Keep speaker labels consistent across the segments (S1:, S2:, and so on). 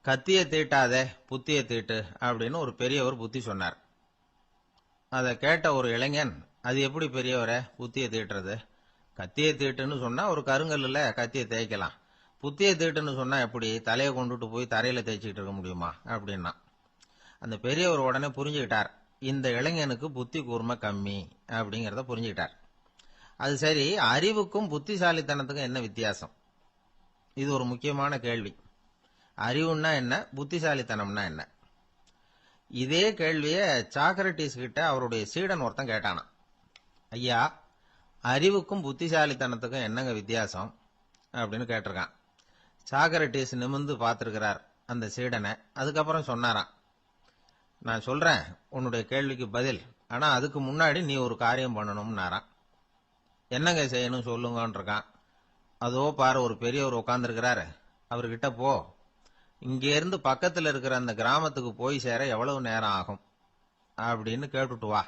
S1: கத்திய தீட்டாதே புத்திய தீட்டு அப்படின்னு ஒரு பெரியவர் புத்தி சொன்னார். அதை கேட்ட ஒரு இளைஞன், அது எப்படி பெரியவரை புத்திய தீட்டுறது? கத்திய தீட்டுன்னு சொன்னா ஒரு கருங்கல்லுல கத்திய தேய்க்கலாம், புத்திய தீட்டுன்னு சொன்னா எப்படி தலையை கொண்டுட்டு போய் தரையில தேய்ச்சிட்டு இருக்க முடியுமா அப்படின்னா. அந்த பெரியவர் உடனே புரிஞ்சுக்கிட்டார், இந்த இளைஞனுக்கு புத்தி கூர்மை கம்மி அப்படிங்கறத புரிஞ்சுக்கிட்டார். அது சரி, அறிவுக்கும் புத்திசாலித்தனத்துக்கும் என்ன வித்தியாசம்? இது ஒரு முக்கியமான கேள்வி. அறிவுன்னா என்ன, புத்திசாலித்தனம்னா என்ன? இதே கேள்விய சாக்ரட்டிஸ் கிட்ட அவருடைய சீடன் ஒருத்தன் கேட்டானாம். ஐயா, அறிவுக்கும் புத்திசாலித்தனத்துக்கும் என்னங்க வித்தியாசம் அப்படின்னு கேட்டிருக்கான். சாக்ரட்டிஸ் நிமிர்ந்து பார்த்திருக்கிறார் அந்த சீடனை. அதுக்கப்புறம் சொன்னாராம், நான் சொல்றேன் உன்னுடைய கேள்விக்கு பதில், ஆனா அதுக்கு முன்னாடி நீ ஒரு காரியம் பண்ணணும்னாராம். என்னங்க செய்யணும் சொல்லுங்கன்னு இருக்கான். அதோ பாரு, ஒரு பெரியவர் உட்கார்ந்துருக்கிறாரு, அவர்கிட்ட போ, இங்க இருந்து பக்கத்துல இருக்கிற அந்த கிராமத்துக்கு போய் சேர எவ்வளவு நேரம் ஆகும் அப்படின்னு கேட்டுட்டு வா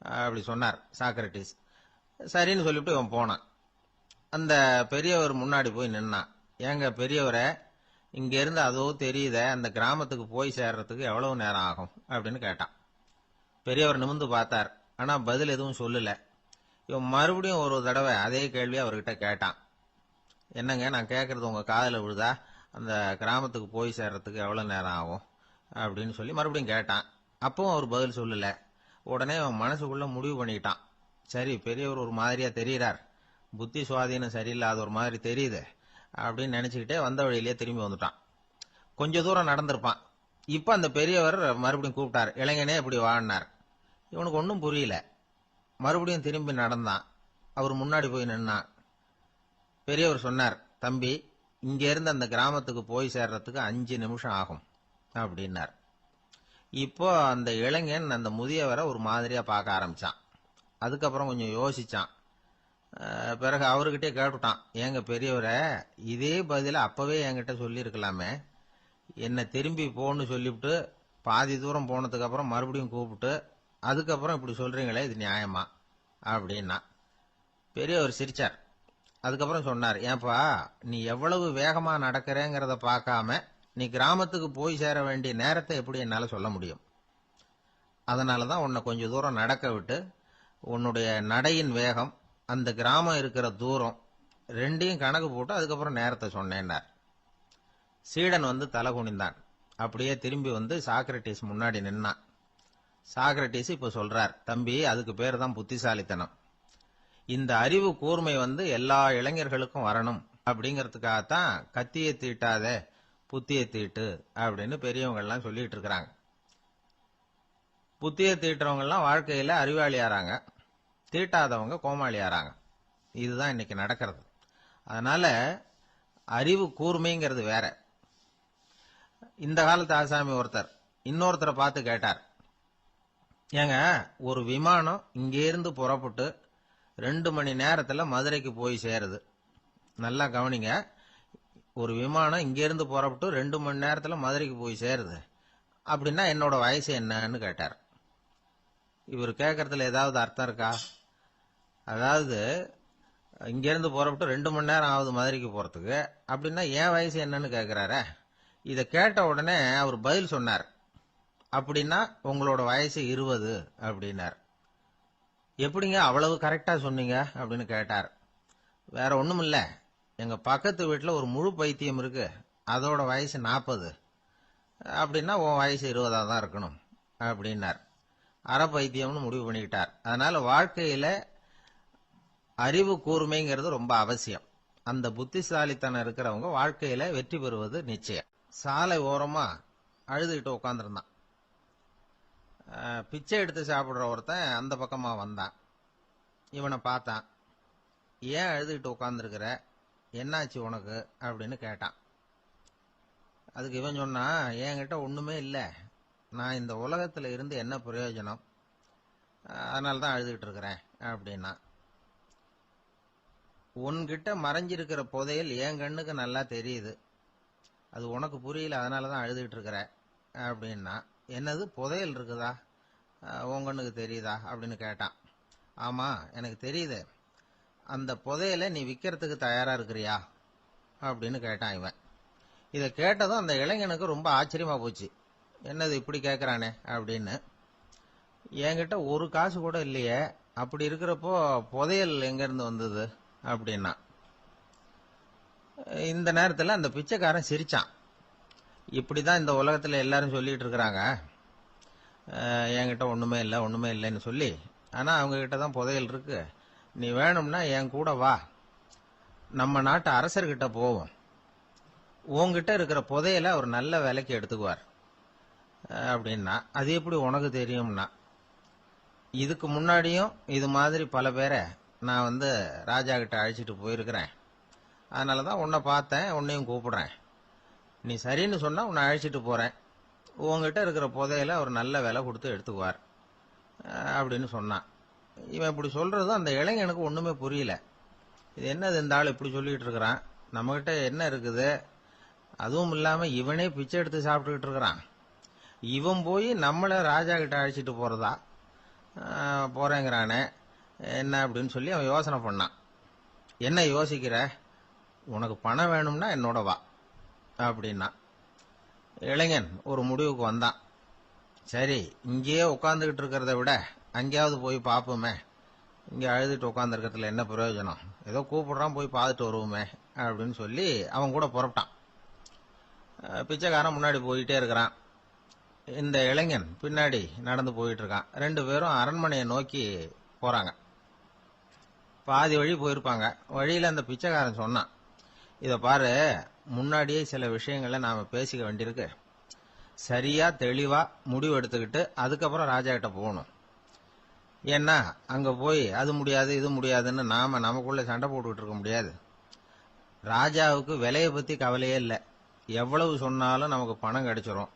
S1: அப்படி சொன்னார் சாக்ரட்டிஸ். சரின்னு சொல்லிவிட்டு இவன் போனான். அந்த பெரியவர் முன்னாடி போய் நின்னான். ஏங்க பெரியவரை, இங்க இருந்து அதோ தெரியுத அந்த கிராமத்துக்கு போய் சேர்றதுக்கு எவ்வளவு நேரம் ஆகும் அப்படின்னு கேட்டான். பெரியவர் நிமிர்ந்து பார்த்தார், ஆனா பதில் எதுவும் சொல்லல. இவன் மறுபடியும் ஒரு தடவை அதே கேள்வி அவர்கிட்ட கேட்டான். என்னங்க, நான் கேட்கறது உங்க காதுல விழுதா? அந்த கிராமத்துக்கு போய் சேர்றதுக்கு எவ்வளவு நேரம் ஆகும் அப்படின்னு சொல்லி மறுபடியும் கேட்டான். அப்பவும் அவர் பதில் சொல்லல. உடனே அவன் மனசுக்குள்ள முடிவு பண்ணிட்டான், சரி பெரியவர் ஒரு மாதிரியா தெரிகிறார், புத்தி சுவாதீனம் சரியில்லாத ஒரு மாதிரி தெரியுது அப்படின்னு நினைச்சுக்கிட்டே வந்த வழியிலேயே திரும்பி வந்துட்டான். கொஞ்ச தூரம் நடந்திருப்பான். இப்ப அந்த பெரியவர் மறுபடியும் கூப்பிட்டார், இளைஞனே இப்படி வாழ்னார். இவனுக்கு ஒன்னும் புரியல. மறுபடியும் திரும்பி நடந்தான். அவர் முன்னாடி போய் நின்னான். பெரியவர் சொன்னார், தம்பி, இங்க இருந்து அந்த கிராமத்துக்கு போய் சேர்றதுக்கு 5 நிமிஷம் ஆகும் அப்படின்னார். இப்போ அந்த இளைஞன் அந்த முதியவரை ஒரு மாதிரியா பார்க்க ஆரம்பிச்சான். அதுக்கப்புறம் கொஞ்சம் யோசிச்சான். பிறகு அவர்கிட்டே கேட்டுட்டான், ஏங்க பெரியவரை, இதே பதில அப்பவே என்கிட்ட சொல்லி இருக்கலாமே, என்ன திரும்பி போன்னு சொல்லிவிட்டு பாதி தூரம் போனதுக்கு அப்புறம் மறுபடியும் கூப்பிட்டு அதுக்கப்புறம் இப்படி சொல்றீங்களே, இது நியாயமா அப்படின்னா. பெரியவர் சிரிச்சார். அதுக்கப்புறம் சொன்னார், ஏன்பா, நீ எவ்வளவு வேகமா நடக்கிறேங்கிறத பார்க்காம நீ கிராமத்துக்கு போய் சேர வேண்டிய நேரத்தை எப்படி என்னால சொல்ல முடியும்? அதனாலதான் உன்னை கொஞ்ச தூரம் நடக்க விட்டு உன்னுடைய நடையின் வேகம், அந்த கிராமம் இருக்கிற தூரம் ரெண்டையும் கணக்கு போட்டு அதுக்கப்புறம் நேரத்தை சொன்னேன்னார். சீடன் வந்து தலை குனிந்தான். அப்படியே திரும்பி வந்து சாக்ரட்டிஸ் முன்னாடி நின்னான். சாக்ரட்டிஸ் இப்ப சொல்றார், தம்பி, அதுக்கு பேர் தான் புத்திசாலித்தனம். இந்த அறிவு கூர்மை வந்து எல்லா இளைஞர்களுக்கும் வரணும் அப்படிங்கறதுக்காகத்தான் கத்தியை தீட்டாத புத்தியை தீட்டு அப்படின்னு பெரியவங்க எல்லாம் சொல்லிட்டு இருக்கிறாங்க. புத்தியை தீட்டுறவங்க எல்லாம் வாழ்க்கையில அறிவாளியாராங்க, தீட்டாதவங்க கோமாளியாராங்க. இதுதான் இன்னைக்கு நடக்கிறது. அதனால அறிவு கூர்மைங்கிறது வேற. இந்த காலத்து ஆசாமி ஒருத்தர் இன்னொருத்தரை பார்த்து கேட்டார், ஏங்க, ஒரு விமானம் இங்கே இருந்து புறப்பட்டு 2 மணி நேரத்துல மதுரைக்கு போய் சேருது. நல்லா கவனிங்க, ஒரு விமானம் இங்க இருந்து புறப்பட்டு 2 மணி நேரத்துல மதுரைக்கு போய் சேருது அப்படின்னா என்னோட வயசு என்னன்னு கேட்டார். இவர் கேட்கறதுல ஏதாவது அர்த்தம் இருக்கா? அதாவது இங்க இருந்து புறப்பட்டு 2 மணி நேரம் ஆகுது மதுரைக்கு போறதுக்கு, அப்படின்னா என் வயசு என்னன்னு கேட்கிறார. இத கேட்ட உடனே அவர் பதில் சொன்னார், அப்படின்னா உங்களோட வயசு 20 அப்படின்னார். எப்படிங்க அவ்வளவு கரெக்டா சொன்னீங்க அப்படின்னு கேட்டார். வேற ஒண்ணும் இல்ல, எங்க பக்கத்து வீட்டுல ஒரு முழு பைத்தியம் இருக்கு, அதோட வயசு 40, அப்படின்னா உன் வயசு 20 தான் இருக்கணும் அப்படின்னார். அரை பைத்தியம்னு முடிவு பண்ணிக்கிட்டார். அதனால வாழ்க்கையில அறிவு கூர்மைங்கிறது ரொம்ப அவசியம். அந்த புத்திசாலித்தனம் இருக்கிறவங்க வாழ்க்கையில வெற்றி பெறுவது நிச்சயம். சாலை ஓரமா அழுதுகிட்டு உட்காந்துருந்தான். பிச்சை எடுத்து சாப்பிடுற ஒருத்தன் அந்த பக்கமா வந்தான். இவனை பார்த்தான். ஏன் அழுதுகிட்டு உட்காந்துருக்கிற, என்னாச்சு உனக்கு அப்படின்னு கேட்டான். அதுக்கு இவன் சொன்னா, என்கிட்ட ஒண்ணுமே இல்ல, நான் இந்த உலகத்துல இருந்து என்ன பிரயோஜனம், அதனாலதான் அழுதுகிட்டு இருக்கிறேன் அப்படின்னா. உன்கிட்ட மறைஞ்சிருக்கிற புதையல் என் கண்ணுக்கு நல்லா தெரியுது, அது உனக்கு புரியல, அதனாலதான் அழுதுகிட்டு இருக்கிற அப்படின்னா. என்னது, புதையல் இருக்குதா, உன் கண்ணுக்கு தெரியுதா அப்படின்னு கேட்டான். ஆமா, எனக்கு தெரியுது, அந்த புதையலை நீ விக்கிறதுக்கு தயாரா இருக்கிறியா அப்படின்னு கேட்டான் இவன். இதை கேட்டதும் அந்த இளைஞனுக்கு ரொம்ப ஆச்சரியமா போச்சு. என்னது இப்படி கேட்கறானே அப்படின்னு. என்கிட்ட ஒரு காசு கூட இல்லையே, அப்படி இருக்கிறப்போ புதையல் எங்க இருந்து வந்தது அப்படின்னா. இந்த நேரத்தில் அந்த பிச்சைக்காரன் சிரிச்சான். இப்படிதான் இந்த உலகத்துல எல்லாரும் சொல்லிட்டு இருக்கிறாங்க, என்கிட்ட ஒண்ணுமே இல்லை ஒண்ணுமே இல்லைன்னு சொல்லி. ஆனா அவங்க கிட்ட தான் புதையல் இருக்கு. நீ வேணும்னா என் கூட வா, நம்ம நாட்டு அரசர்கிட்ட போவோம். உன்கிட்ட இருக்கிற புதையலை அவர் நல்ல விலைக்கு எடுத்துக்குவார் அப்படின்னா. அது எப்படி உனக்கு தெரியும்னா, இதுக்கு முன்னாடியும் இது மாதிரி பல பேரை நான் ராஜா கிட்ட அழைச்சிட்டு போயிருக்கிறேன். அதனாலதான் உன்னை பார்த்தேன், உன்னையும் கூப்பிடுறேன். நீ சரின்னு சொன்னா உன்னை அழைச்சிட்டு போறேன். உங்ககிட்ட இருக்கிற புதையலை அவர் நல்ல விலை கொடுத்து எடுத்துக்குவார் அப்படின்னு சொன்னான். இவன் இப்படி சொல்றதும் அந்த இளைஞனுக்கு ஒண்ணுமே புரியல. இது என்னது இந்த ஆள் இப்படி சொல்லிட்டு இருக்கிறான், நம்மகிட்ட என்ன இருக்குது, அதுவும் இல்லாம இவனே பிச்சை எடுத்து சாப்பிட்டுக்கிட்டு இருக்கிறான், இவன் போய் நம்மள ராஜா கிட்ட அழைச்சிட்டு போறதா போறேங்கிறானே என்ன அப்படின்னு சொல்லி அவன் யோசனை பண்ணான். என்ன யோசிக்கிற, உனக்கு பணம் வேணும்னா என்னோட வா அப்படின்னா. இளைஞன் ஒரு முடிவுக்கு வந்தான். சரி, இங்கேயே உட்காந்துக்கிட்டு இருக்கிறத விட அங்கேயாவது போய் பார்ப்போமே, இங்கே அழுதுட்டு உட்காந்துருக்கிறதுல என்ன பிரயோஜனம், ஏதோ கூப்பிடுறான் போய் பார்த்துட்டு வருவோமே அப்படின்னு சொல்லி அவன் கூட புறப்பட்டான். பிச்சைக்காரன் முன்னாடி போயிட்டே இருக்கிறான், இந்த இளைஞன் பின்னாடி நடந்து போயிட்டு இருக்கான். ரெண்டு பேரும் அரண்மனையை நோக்கி போறாங்க. பாதி வழி போயிருப்பாங்க. வழியில அந்த பிச்சைக்காரன் சொன்னான், இத பாரு, முன்னாடியே சில விஷயங்களை நாம பேசிக்க வேண்டியிருக்கு. சரியா தெளிவா முடிவு எடுத்துக்கிட்டு அதுக்கப்புறம் ராஜா கிட்ட போகணும். ஏன்னா அங்க போய் அது முடியாது இது முடியாதுன்னு நாம நமக்குள்ள சண்டை போட்டுக்கிட்டு இருக்க முடியாது. ராஜாவுக்கு விலையை பத்தி கவலையே இல்லை, எவ்வளவு சொன்னாலும் நமக்கு பணம் கிடைச்சிரும்.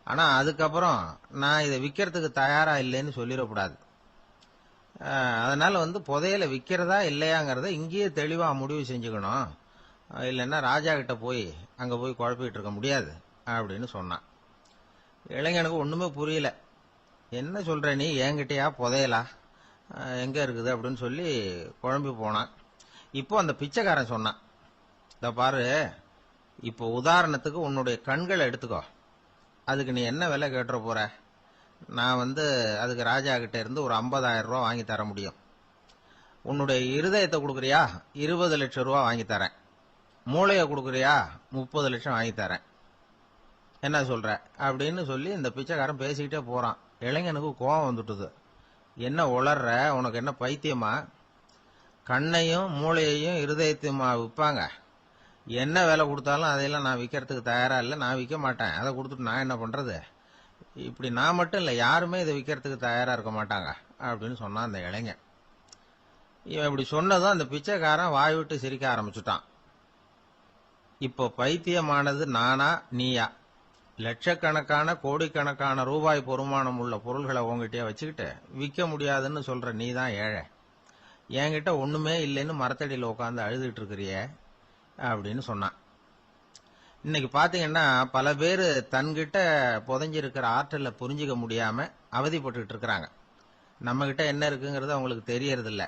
S1: ஆனா அதுக்கப்புறம் நான் இதை விற்கிறதுக்கு தயாரா இல்லைன்னு சொல்லிடக்கூடாது. அதனால புதையலை விற்கிறதா இல்லையாங்கிறத இங்கேயே தெளிவா முடிவு செஞ்சுக்கணும். இல்லைன்னா ராஜா கிட்ட போய் அங்க போய் குழப்பிட்டு இருக்க முடியாது அப்படின்னு சொன்னான். இளைஞனுக்கு ஒண்ணுமே புரியல. என்ன சொல்ற நீ, என்கிட்டயா புதையலா, எங்க இருக்குது அப்படின்னு சொல்லி குழம்பி போனான். இப்போ அந்த பிச்சைக்காரன் சொன்னான், இத பாரு, இப்போ உதாரணத்துக்கு உன்னுடைய கண்களை எடுத்துக்கோ, அதுக்கு நீ என்ன விலை கேட்டுற போற. நான் அதுக்கு ராஜா கிட்ட இருந்து ஒரு 50,000 ரூபா வாங்கி தர முடியும். உன்னுடைய இருதயத்தை கொடுக்குறியா, 20 லட்சம் ரூபா வாங்கி தரேன். மூளையை கொடுக்குறியா, 30 லட்சம் வாங்கி தரேன். என்ன சொல்ற அப்படின்னு சொல்லி இந்த பிச்சைக்காரன் பேசிக்கிட்டே போறான். இளைஞனுக்கு கோபம் வந்துட்டுது. என்ன உளர்ற, உனக்கு என்ன பைத்தியமா, கண்ணையும் மூளையையும் இருதயத்தையுமா விற்பாங்க, என்ன விலை கொடுத்தாலும் அதையெல்லாம் நான் விற்கிறதுக்கு தயாரா இல்லை, நான் விற்க மாட்டேன், அதை கொடுத்துட்டு நான் என்ன பண்றது, இப்படி நான் மட்டும் இல்லை யாருமே இதை விற்கிறதுக்கு தயாரா இருக்க மாட்டாங்க அப்படின்னு சொன்னான் அந்த இளைஞன். இவன் இப்படி சொன்னதும் அந்த பிச்சைக்காரன் வாய் விட்டு சிரிக்க ஆரம்பிச்சுட்டான். இப்போ பைத்தியமானது நானா நீயா, லட்சக்கணக்கான கோடிக்கணக்கான ரூபாய் பொறுமானம் உள்ள பொருள்களை உங்ககிட்டயே வச்சுக்கிட்டு விற்க முடியாதுன்னு சொல்ற நீ தான் ஏழை, என்கிட்ட ஒண்ணுமே இல்லைன்னு மரத்தடியில் உட்காந்து அழுதுட்டு இருக்கிறிய அப்படின்னு சொன்னான். இன்னைக்கு பாத்தீங்கன்னா பல பேர் தன்கிட்ட புதைஞ்சிருக்கிற ஆற்றலை புரிஞ்சிக்க முடியாம அவதிப்பட்டு இருக்கிறாங்க. நம்ம கிட்ட என்ன இருக்குங்கிறது அவங்களுக்கு தெரியறது இல்ல,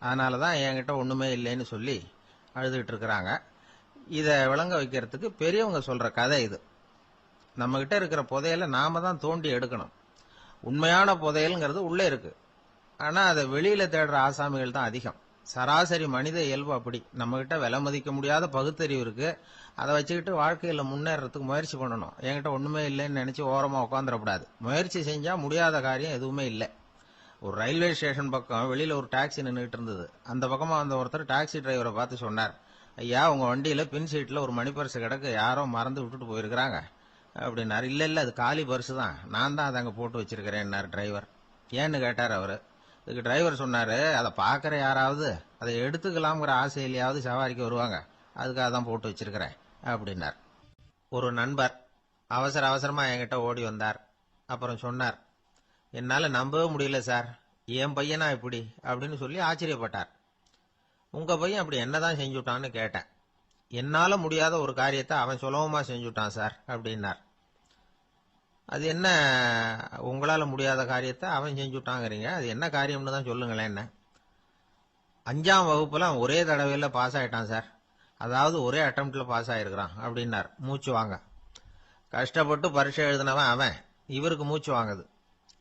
S1: அதனாலதான் என்கிட்ட ஒண்ணுமே இல்லைன்னு சொல்லி அழுதுகிட்டு இருக்கிறாங்க. இத விளங்க வைக்கிறதுக்கு பெரியவங்க சொல்ற கதை இது. நம்ம கிட்ட இருக்கிற புதையலை நாம தான் தோண்டி எடுக்கணும். உண்மையான புதையல்ங்கிறது உள்ளே இருக்கு, ஆனா அதை வெளியில தேடுற ஆசாமிகள் தான் அதிகம். சராசரி மனித இயல்பு அப்படி. நம்ம கிட்ட விலை மதிக்க முடியாத பகுத்தறிவு இருக்கு, அதை வச்சுக்கிட்டு வாழ்க்கையில முன்னேறதுக்கு முயற்சி பண்ணணும். என்கிட்ட ஒண்ணுமே இல்லைன்னு நினைச்சு ஓரமா உட்காந்துடக்கூடாது. முயற்சி செஞ்சா முடியாத காரியம் எதுவுமே இல்லை. ஒரு ரயில்வே ஸ்டேஷன் பக்கம் வெளியில ஒரு டாக்ஸி நின்றுட்டு இருந்தது. அந்த பக்கமா வந்த ஒருத்தர் டாக்ஸி டிரைவரை பார்த்து சொன்னார், ஐயா, உங்க வண்டியில பின் சீட்ல ஒரு மணி பர்ஸ் கிடக்கு, யாரோ மறந்து விட்டுட்டு போயிருக்கிறாங்க அப்படின்னாரு. இல்ல இல்ல, அது காலி பர்ஸ் தான், நான் தான் அதை அங்க போட்டு வச்சிருக்கிறேன் டிரைவர். ஏன்னு கேட்டார் அவரு. இதுக்கு டிரைவர் சொன்னாரு, அதை பாக்குற யாராவது அதை எடுத்துக்கலாம்ங்கிற ஆசையிலேயாவது சவாரிக்கு வருவாங்க, அதுக்காக தான் போட்டு வச்சிருக்கிறேன் அப்படின்னார். ஒரு நண்பர் அவசர அவசரமா என்கிட்ட ஓடி வந்தார். அப்புறம் சொன்னார், என்னால நம்பவே முடியல சார், என் பையனா இப்படி அப்படின்னு சொல்லி ஆச்சரியப்பட்டார். உங்க பையன் அப்படி என்னதான் செஞ்சுட்டான்னு கேட்டேன். என்னால முடியாத ஒரு காரியத்தை அவன் சுலபமா செஞ்சுட்டான் சார் அப்படின்னார். அது என்ன, உங்களால முடியாத காரியத்தை அவன் செஞ்சுட்டாங்கிறீங்க, அது என்ன காரியம்னு தான் சொல்லுங்களேன். என்ன 5ஆம் வகுப்புல அவன் ஒரே தடவையில பாஸ் ஆயிட்டான் சார், அதாவது ஒரே அட்டம்ப்ட்ல பாஸ் ஆயிருக்கிறான் அப்படின்னார். மூச்சு வாங்க. கஷ்டப்பட்டு பரீட்சை எழுதினவன் அவன், இவருக்கு மூச்சு வாங்குது.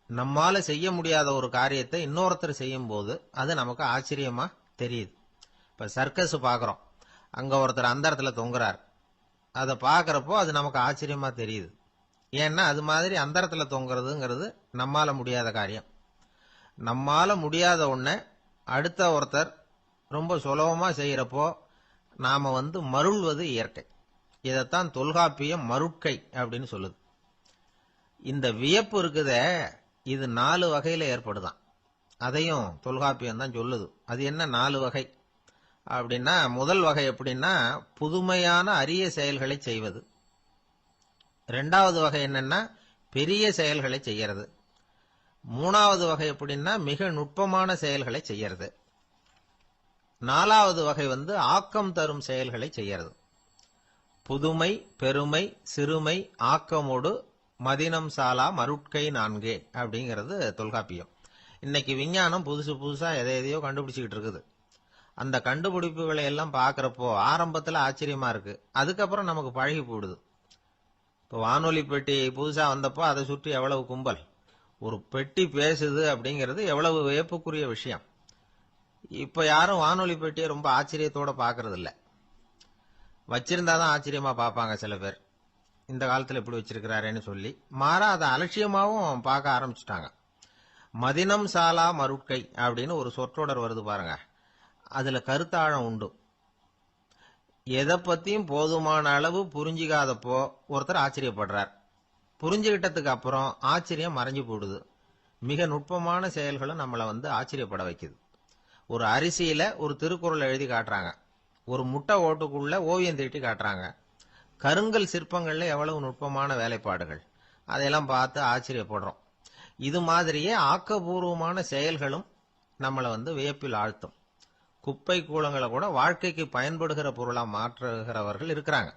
S1: நம்மால செய்ய முடியாத ஒரு காரியத்தை இன்னொருத்தர் செய்யும் போது அது நமக்கு ஆச்சரியமா தெரியுது. இப்ப சர்க்கஸ் பாக்குறோம், அங்க ஒருத்தர் அந்த இடத்துல தொங்குறார். அதை பாக்குறப்போ அது நமக்கு ஆச்சரியமா தெரியுது. ஏன்னா அது மாதிரி அந்த இடத்துல தொங்குறதுங்கிறது நம்மால முடியாத காரியம். நம்மால முடியாத ஒண்ண அடுத்த ஒருத்தர் ரொம்ப சுலபமா செய்யறப்போ நாம மருள்வது இயற்கை. இதைத்தான் தொல்காப்பியம் மருட்கை அப்படின்னு சொல்லுது. இந்த வியப்பு இருக்குதே, இது 4 வகையில ஏற்படுதான். அதையும் தொல்காப்பியம் தான் சொல்லுது. அது என்ன 4 வகை அப்படின்னா, முதல் வகை எப்படின்னா புதுமையான அரிய செயல்களை செய்வது. 2வது வகை என்னன்னா பெரிய செயல்களை செய்யறது. 3வது வகை எப்படின்னா மிக நுட்பமான செயல்களை செய்யறது. 4வது வகை ஆக்கம் தரும் செயல்களை செய்யறது. புதுமை, பெருமை, சிறுமை, ஆக்கமோடு மதினம் சாலா மருட்கை 4 அப்படிங்கிறது தொல்காப்பியம். இன்னைக்கு விஞ்ஞானம் புதுசு புதுசா எதையோ கண்டுபிடிச்சுக்கிட்டு இருக்குது. அந்த கண்டுபிடிப்புகளை எல்லாம் பாக்குறப்போ ஆரம்பத்துல ஆச்சரியமா இருக்கு, அதுக்கப்புறம் நமக்கு பழகி போடுது. இப்போ வானொலி பெட்டி புதுசா வந்தப்போ அதை சுற்றி எவ்வளவு கும்பல், ஒரு பெட்டி பேசுது அப்படிங்கிறது எவ்வளவு வியப்புக்குரிய விஷயம். இப்ப யாரும் வானொலி பெட்டியை ரொம்ப ஆச்சரியத்தோட பாக்குறது இல்ல. வச்சிருந்தாதான் ஆச்சரியமா பார்ப்பாங்க சில பேர். இந்த காலத்துல இப்படி வச்சிருக்கிறாரேன்னு சொல்லி மாறா அதை அலட்சியமாவும் பார்க்க ஆரம்பிச்சுட்டாங்க. மதினம் சாலா மருட்கை அப்படின்னு ஒரு சொற்றொடர் வருது பாருங்க, அதுல கருத்தாழம் உண்டு. எதை பத்தியும் போதுமான அளவு புரிஞ்சிக்காதப்போ ஒருத்தர் ஆச்சரியப்படுறார். புரிஞ்சுகிட்டதுக்கு அப்புறம் ஆச்சரியம் மறைஞ்சு போடுது. மிக நுட்பமான செயல்களும் நம்மளை ஆச்சரியப்பட வைக்குது. ஒரு அரிசியில ஒரு திருக்குறள் எழுதி காட்டுறாங்க, ஒரு முட்டை ஓட்டுக்குள்ள ஓவியம் தீட்டி காட்டுறாங்க. கருங்கல் சிற்பங்கள்ல எவ்வளவு நுட்பமான வேலைப்பாடுகள், அதையெல்லாம் பார்த்து ஆச்சரியப்படுறோம். இது மாதிரியே ஆக்கப்பூர்வமான செயல்களும் நம்மளை வியப்பில் ஆழ்த்தும். குப்பை கூலங்களை கூட வாழ்க்கைக்கு பயன்படுகிற பொருளா மாற்றுகிறவர்கள் இருக்கிறாங்க.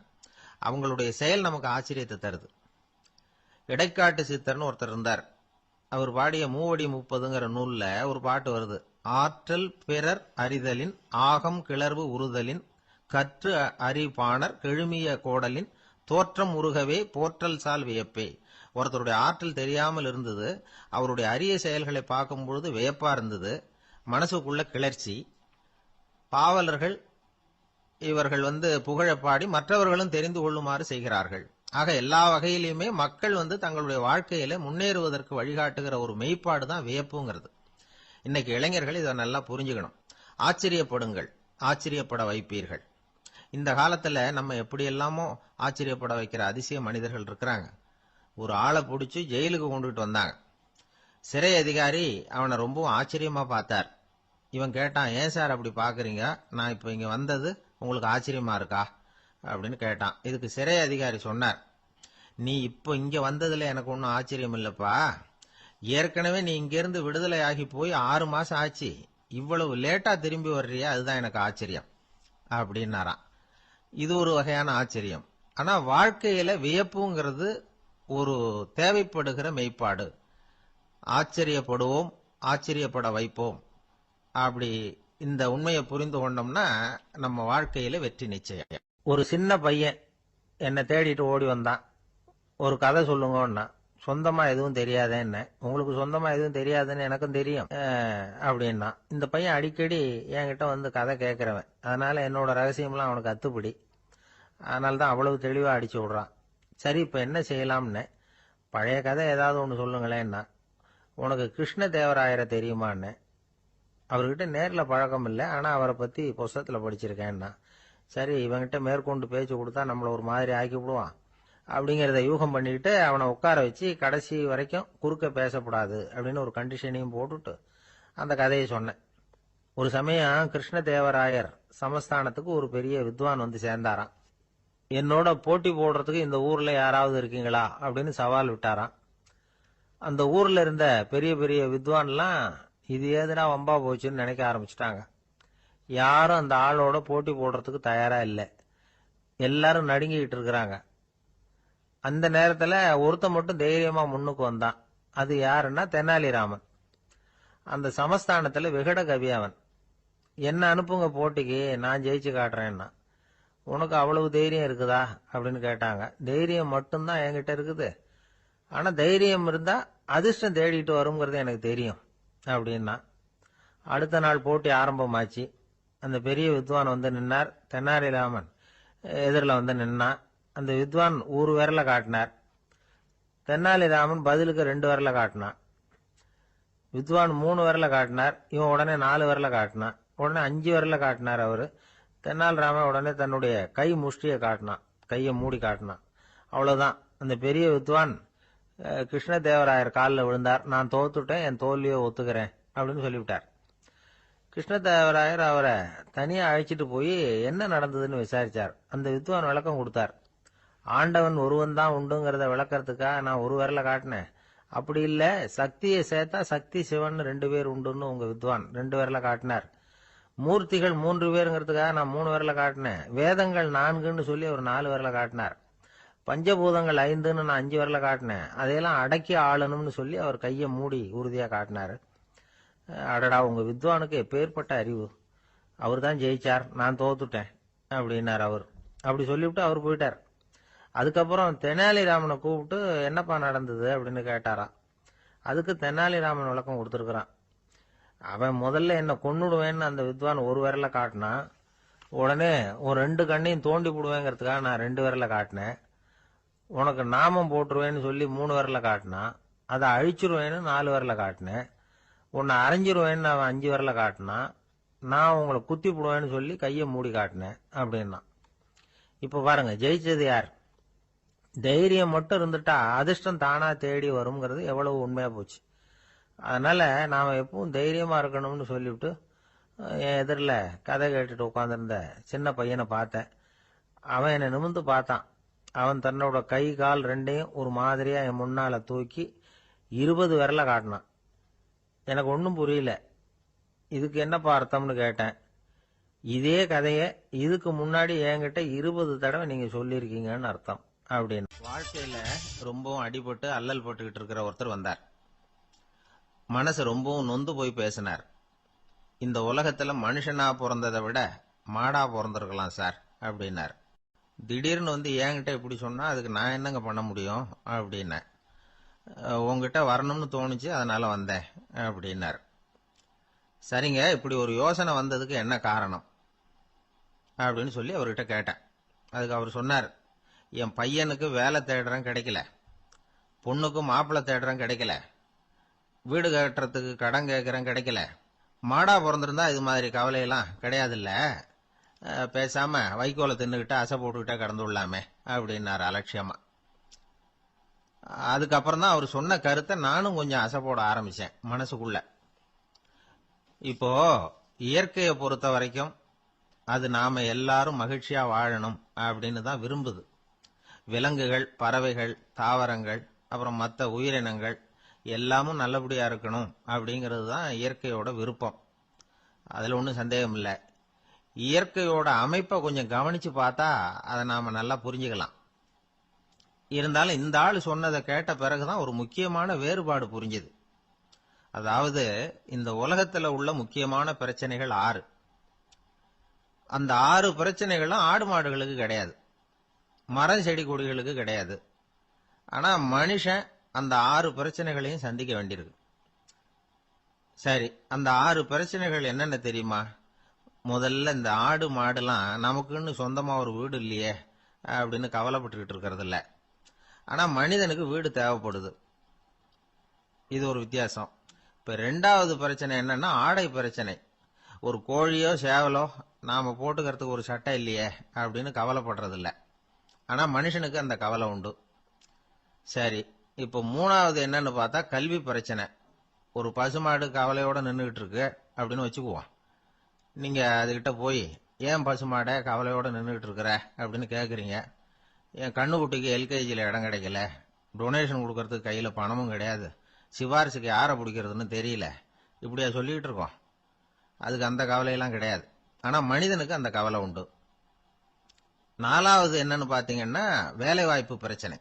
S1: அவங்களுடைய செயல் நமக்கு ஆச்சரியத்தை தருது. இடைக்காட்டு சித்தர்னு ஒருத்தர் இருந்தார். அவர் பாடிய மூவடி 30ங்கிற நூல்ல ஒரு பாட்டு வருது. ஆற்றல் பிறர் அறிதலின் ஆகம் கிளர்வு உறுதலின் கற்று அறிபாணர் கெழுமிய கோடலின் தோற்றம் உருகவே போற்றல் சால் வியப்பே. ஒருத்தருடைய ஆற்றல் தெரியாமல் இருந்தது, அவருடைய அரிய செயல்களை பார்க்கும் பொழுது வியப்பா இருந்தது, மனசுக்குள்ள கிளர்ச்சி. பாவலர்கள் இவர்கள் புகழப்பாடி மற்றவர்களும் தெரிந்து கொள்ளுமாறு செய்கிறார்கள். ஆக எல்லா வகையிலுமே மக்கள் தங்களுடைய வாழ்க்கையில முன்னேறுவதற்கு வழிகாட்டுகிற ஒரு மெய்ப்பாடு தான் வியப்புங்கிறது. இன்னைக்கு இளைஞர்கள் இதை நல்லா புரிஞ்சுக்கணும். ஆச்சரியப்படுங்கள், ஆச்சரியப்பட வைப்பீர்கள். இந்த காலத்துல நம்ம எப்படி எல்லாமோ ஆச்சரியப்பட வைக்கிற அதிசய மனிதர்கள் இருக்கிறாங்க. ஒரு ஆளை பிடிச்சி ஜெயிலுக்கு கொண்டுட்டு வந்தாங்க. சிறை அதிகாரி அவனை ரொம்பவும் ஆச்சரியமா பார்த்தார். இவன் கேட்டான், ஏன் சார் அப்படி பாக்குறீங்க, நான் இப்ப இங்க வந்தது உங்களுக்கு ஆச்சரியமா இருக்கா அப்படின்னு கேட்டான். இதுக்கு சிறை அதிகாரி சொன்னார், நீ இப்ப இங்க வந்ததுல எனக்கு ஒன்னும் ஆச்சரியம் இல்லப்பா, ஏற்கனவே நீ இங்கிருந்து விடுதலை ஆகி போய் 6 மாசம் ஆச்சு, இவ்வளவு லேட்டா திரும்பி வர்றியா, அதுதான் எனக்கு ஆச்சரியம் அப்படின்னாராம். இது ஒரு வகையான ஆச்சரியம். ஆனா வாழ்க்கையில வியப்புங்கிறது ஒரு தேவைப்படுகிற மெய்ப்பாடு. ஆச்சரியப்படுவோம், ஆச்சரியப்பட வைப்போம். அப்படி இந்த உண்மையை புரிந்து கொண்டோம்னா நம்ம வாழ்க்கையில வெற்றி நிச்சயம். ஒரு சின்ன பையன் என்னை தேடிட்டு ஓடி வந்தான். ஒரு கதை சொல்லுங்கன்னா, சொந்தமா எதுவும் தெரியாதேன்னு. உங்களுக்கு சொந்தமா எதுவும் தெரியாதுன்னு எனக்கும் தெரியும் அப்படின்னா. இந்த பையன் அடிக்கடி என்கிட்ட கதை கேட்கிறவன், அதனால என்னோட ரகசியம்லாம் அவனுக்கு அத்துப்படி. அதனால தான் அவ்வளவு தெளிவா அடிச்சு விடுறான். சரி, இப்ப என்ன செய்யலாம்னு, பழைய கதை ஏதாவது ஒன்று சொல்லுங்களேன்னா. உனக்கு கிருஷ்ண தேவராயரை தெரியுமான்னு. அவர்கிட்ட நேர்ல பழக்கம் இல்லை, ஆனா அவரை பத்தி புஸ்தகத்துல படிச்சிருக்கேன்னா. சரி, இவங்கிட்ட மேற்கொண்டு பேச்சு கொடுத்தா நம்மள ஒரு மாதிரி ஆக்கி விடுவான் அப்படிங்கறத யூகம் பண்ணிக்கிட்டு அவனை உட்கார வச்சு கடைசி வரைக்கும் குறுக்க பேசக்கூடாது அப்படின்னு ஒரு கண்டிஷனையும் போட்டுட்டு அந்த கதையை சொன்னேன். ஒரு சமயம் கிருஷ்ண தேவராயர் சமஸ்தானத்துக்கு ஒரு பெரிய வித்வான் சேர்ந்தாராம். என்னோட போட்டி போடுறதுக்கு இந்த ஊர்ல யாராவது இருக்கீங்களா அப்படின்னு சவால் விட்டாராம். அந்த ஊர்ல இருந்த பெரிய பெரிய வித்வான்லாம் இது ஏதுனா வம்பா போச்சுன்னு நினைக்க ஆரம்பிச்சுட்டாங்க. யாரும் அந்த ஆளோட போட்டி போடுறதுக்கு தயாரா இல்லை. எல்லாரும் நடுங்கிட்டு இருக்கிறாங்க. அந்த நேரத்துல ஒருத்த மட்டும் தைரியமா முன்னுக்கு வந்தான். அது யாருன்னா தெனாலிராமன். அந்த சமஸ்தானத்துல விகட கவி அவன். என்ன அனுப்புங்க போட்டிக்கு, நான் ஜெயிச்சு காட்டுறேன்னா. உனக்கு அவ்வளவு தைரியம் இருக்குதா அப்படின்னு கேட்டாங்க. தைரியம் மட்டும்தான் என்கிட்ட இருக்குது. ஆனா தைரியம் இருந்தா அதிர்ஷ்டம் தேடிட்டு வருங்கிறது எனக்கு தெரியும் அப்படின்னா. அடுத்த நாள் போட்டி ஆரம்பமாச்சு. அந்த பெரிய வித்வான் வந்து நின்னார். தென்னாலிராமன் எதிரில் வந்து நின்னான். அந்த வித்வான் ஒரு விரல காட்டினார். தென்னாலிராமன் பதிலுக்கு 2 விரல காட்டினான். வித்வான் 3 விரல காட்டினார். இவன் உடனே 4 விரல காட்டினான். உடனே 5 விரல காட்டினார் அவரு. தென்னாலிராமன் உடனே தன்னுடைய கை முஷ்டியை காட்டினான். கையை மூடி காட்டினான். அவ்வளவுதான். அந்த பெரிய வித்வான் கிருஷ்ணதேவராயர் காலில் விழுந்தார். நான் தோத்துட்டேன், என் தோல்வியை ஒத்துக்கிறேன் அப்படின்னு சொல்லிவிட்டார். கிருஷ்ணதேவராயர் அவரை தனியா அழைச்சிட்டு போய் என்ன நடந்ததுன்னு விசாரிச்சார். அந்த வித்வான் விளக்கம் கொடுத்தார். ஆண்டவன் ஒருவன் தான் உண்டுங்கிறத விளக்கறதுக்காக நான் ஒரு விரல காட்டினேன். அப்படி இல்ல, சக்தியை சேர்த்தா சக்தி சிவன் 2 பேர் உண்டுன்னு உங்க வித்வான் 2 விரல காட்டினார். மூர்த்திகள் 3 பேருங்கிறதுக்காக நான் 3 விரல காட்டினேன். வேதங்கள் 4ன்னு சொல்லி அவர் 4 விரல காட்டினார். பஞ்சபூதங்கள் 5ன்னு நான் 5 விரல காட்டினேன். அதையெல்லாம் அடக்கி ஆளணும்னு சொல்லி அவர் கையை மூடி உறுதியா காட்டினாரு. அடடா, உங்க வித்வானுக்கு எப்பேற்பட்ட அறிவு! அவர் தான் ஜெயிச்சார், நான் தோத்துட்டேன் அப்படின்னார் அவர். அப்படி சொல்லிவிட்டு அவர் போயிட்டார். அதுக்கப்புறம் தெனாலிராமனை கூப்பிட்டு என்னப்பா நடந்தது அப்படின்னு கேட்டாராம். அதுக்கு தெனாலிராமன் விளக்கம் கொடுத்துருக்கிறான். அவன் முதல்ல என்ன கொன்னுடுவேன்னு அந்த வித்வான் ஒரு விரல காட்டினான். உடனே ஒரு 2 கண்ணையும் தோண்டி போடுவேங்கிறதுக்காக நான் 2 விரல காட்டினேன். உனக்கு நாமம் போட்டுருவேன்னு சொல்லி 3 விரல காட்டினான். அதை அழிச்சிருவேன்னு 4 விரல காட்டினேன். உன்னை அரைஞ்சிருவேன்னு அவன் 5 விரல காட்டினான். நான் உங்களை குத்தி போடுவேன்னு சொல்லி கையை மூடி காட்டினேன் அப்படின்னா. இப்ப பாருங்க, ஜெயிச்சது யார்? தைரியம் மட்டும் இருந்துட்டா அதிர்ஷ்டம் தானா தேடி வருங்கிறது எவ்வளவு உண்மையா போச்சு. அதனால நாம எப்பவும் தைரியமா இருக்கணும்னு சொல்லிவிட்டு என் எதிரில் கதை கேட்டுட்டு உட்காந்துருந்த சின்ன பையனை பார்த்தேன். அவன் என்னை நிமிர்ந்து பார்த்தான். அவன் தன்னோட கை கால் 2ஐயும் ஒரு மாதிரியா என் முன்னால தூக்கி 20 விரல காட்டினான். எனக்கு ஒன்றும் புரியல. இதுக்கு என்னப்பா அர்த்தம்னு கேட்டேன். இதே கதையை இதுக்கு முன்னாடி என்கிட்ட 20 தடவை நீங்க சொல்லியிருக்கீங்கன்னு அர்த்தம் அப்படின்னு. வாழ்க்கையில ரொம்பவும் அடிபட்டு அல்லல் போட்டுக்கிட்டு இருக்கிற ஒருத்தர் வந்தார். மனசு ரொம்பவும் நொந்து போய் பேசினார். இந்த உலகத்துல மனுஷனா பிறந்ததை விட மாடா பிறந்திருக்கலாம் சார் அப்படின்னார். திடீர்னு வந்து என்கிட்ட இப்படி சொன்னா அதுக்கு நான் என்னங்க பண்ண முடியும் அப்படின்னேன். உங்ககிட்ட வரணும்னு தோணுச்சு, அதனால வந்தேன் அப்படின்னார். சரிங்க, இப்படி ஒரு யோசனை வந்ததுக்கு என்ன காரணம் அப்படின்னு சொல்லி அவர்கிட்ட கேட்டேன். அதுக்கு அவர் சொன்னார், என் பையனுக்கு வேலை தேடுறேன் கிடைக்கல, பொண்ணுக்கு மாப்பிள்ளை தேடுறேன் கிடைக்கல, வீடு கட்டுறதுக்கு கடன் கேட்கறேன் கிடைக்கல. மாடா பிறந்திருந்தா இது மாதிரி கவலையெல்லாம் கிடையாதுல்ல, பேசாம வைக்கோலை தின்னுகிட்ட அசை போட்டுக்கிட்டே கடந்து விடலாமே அப்படின்னாரு அலட்சியமா. அதுக்கப்புறம் தான் அவர் சொன்ன கருத்தை நானும் கொஞ்சம் அசை போட ஆரம்பிச்சேன் மனசுக்குள்ள. இப்போ இயற்கையை பொறுத்த வரைக்கும் அது நாம எல்லாரும் மகிழ்ச்சியா வாழணும் அப்படின்னு தான் விரும்புது. விலங்குகள், பறவைகள், தாவரங்கள், அப்புறம் மற்ற உயிரினங்கள் எல்லாமும் நல்லபடியா இருக்கணும் அப்படிங்கிறது தான் இயற்கையோட விருப்பம். அதுல ஒன்றும் சந்தேகம் இல்லை. இயற்கையோட அமைப்பை கொஞ்சம் கவனிச்சு பார்த்தா அதை நாம நல்லா புரிஞ்சுக்கலாம். இருந்தாலும் இந்த ஆள் சொன்னதை கேட்ட பிறகுதான் ஒரு முக்கியமான வேறுபாடு புரிஞ்சுது. அதாவது, இந்த உலகத்துல உள்ள முக்கியமான பிரச்சனைகள் 6. அந்த 6 பிரச்சனைகளும் ஆடு மாடுகளுக்கு கிடையாது, மரம் செடி கொடிகளுக்கு கிடையாது. ஆனா மனுஷன் அந்த 6 பிரச்சனைகளையும் சந்திக்க வேண்டியிருக்கு. சரி, அந்த 6 பிரச்சனைகள் என்னென்ன தெரியுமா? முதல்ல, இந்த ஆடு மாடுலாம் நமக்குன்னு சொந்தமா ஒரு வீடு இல்லையே அப்படின்னு கவலைப்பட்டுக்கிட்டு இருக்கிறது இல்ல. ஆனா மனிதனுக்கு வீடு தேவைப்படுது. இது ஒரு வித்தியாசம். இப்ப 2வது பிரச்சனை என்னன்னா ஆடை பிரச்சனை. ஒரு கோழியோ சேவலோ நாம போட்டுக்கிறதுக்கு ஒரு சட்டை இல்லையே அப்படின்னு கவலைப்படுறது இல்ல. ஆனா மனுஷனுக்கு அந்த கவலை உண்டு. சரி, இப்ப 3வது என்னன்னு பார்த்தா கல்வி பிரச்சனை. ஒரு பசுமாடு கவலையோட நின்றுகிட்டு இருக்கு அப்படின்னு வச்சுக்குவோம். நீங்க அதுகிட்ட போய், ஏன் பசுமாட கவலையோட நின்றுகிட்டு இருக்கிற அப்படின்னு கேக்குறீங்க. என் கண்ணுக்குட்டிக்கு எல்கேஜியில் இடம் கிடைக்கல, டொனேஷன் கொடுக்கறதுக்கு கையில பணமும் கிடையாது, சிபாரிசுக்கு யாரை பிடிக்கிறதுன்னு தெரியல, இப்படியா சொல்லிட்டு இருக்கோம். அதுக்கு அந்த கவலையெல்லாம் கிடையாது. ஆனா மனிதனுக்கு அந்த கவலை உண்டு. 4வது என்னன்னு பாத்தீங்கன்னா வேலை வாய்ப்பு பிரச்சனை.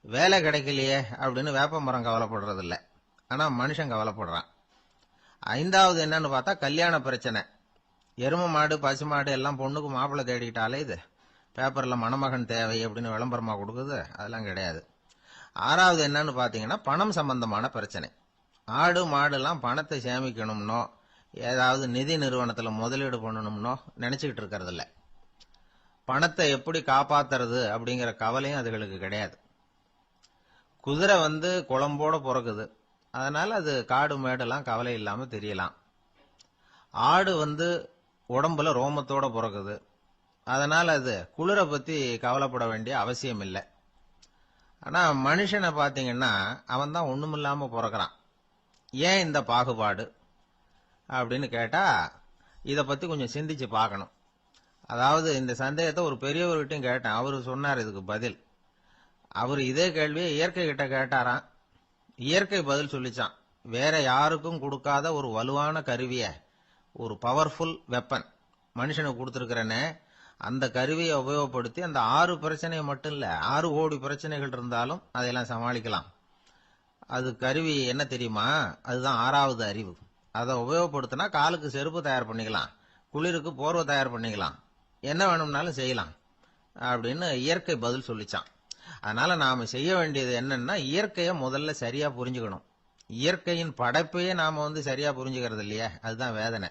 S1: வேலை கிடைக்கலையே அப்படின்னு வேப்ப மரம் கவலைப்படுறது இல்ல, ஆனா மனுஷன் கவலைப்படுறான். 5வது என்னன்னு பார்த்தா கல்யாண பிரச்சனை. எரும மாடு, பசு மாடு எல்லாம் பொண்ணுக்கு மாப்பிள்ளை தேடிக்கிட்டாலே இது பேப்பர்ல மணமகன் தேவை அப்படின்னு விளம்பரமா கொடுக்குது, அதெல்லாம் கிடையாது. ஆறாவது என்னன்னு பாத்தீங்கன்னா பணம் சம்பந்தமான பிரச்சனை. ஆடு மாடுலாம் பணத்தை சேமிக்கணும்னோ ஏதாவது நிதி நிறுவனத்துல முதலீடு பண்ணணும்னோ நினைச்சுக்கிட்டு இருக்கிறது இல்ல. பணத்தை எப்படி காப்பாத்துறது அப்படிங்கிற கவலையும் அதுகளுக்கு கிடையாது. குதிரை குளம்போட பிறகுது, அதனால அது காடு மேடெல்லாம் கவலை இல்லாம தெரியலாம். ஆடு உடம்புல ரோமத்தோட பிறகுது, அதனால அது குளிரை பத்தி கவலைப்பட வேண்டிய அவசியம் இல்லை. ஆனா மனுஷனை பாத்தீங்கன்னா அவன் தான் ஒண்ணுமில்லாம பிறக்கிறான். ஏன் இந்த பாகுபாடு அப்படின்னு கேட்டா இத பத்தி கொஞ்சம் சிந்திச்சு பார்க்கணும். அதாவது இந்த சந்தேகத்தை ஒரு பெரியவர்கிட்டையும் கேட்டேன். அவரு சொன்னார் இதுக்கு பதில். அவர் இதே கேள்வியை இயற்கை கிட்ட கேட்டாராம். இயற்கை பதில் சொல்லிச்சான். வேற யாருக்கும் கொடுக்காத ஒரு வலுவான கருவிய, ஒரு பவர்ஃபுல் வெப்பன் மனுஷனுக்கு கொடுத்திருக்கிறேன்னு, அந்த கருவியை உபயோகப்படுத்தி அந்த 6 பிரச்சனையை மட்டும் இல்ல 6 கோடி பிரச்சனைகள் இருந்தாலும் அதையெல்லாம் சமாளிக்கலாம். அது கருவி என்ன தெரியுமா? அதுதான் 6வது அறிவு. அதை உபயோகப்படுத்தினா காலுக்கு செருப்பு தயார் பண்ணிக்கலாம், குளிருக்கு போர்வை தயார் பண்ணிக்கலாம், என்ன வேணும்னாலும் செய்யலாம் அப்படின்னு இயற்கை பதில் சொல்லிச்சான். அதனால நாம செய்ய வேண்டியது என்னன்னா இயற்கையை முதல்ல சரியா புரிஞ்சுக்கணும். இயற்கையின் படைப்பையே நாம சரியா புரிஞ்சுக்கிறது இல்லையே, அதுதான் வேதனை.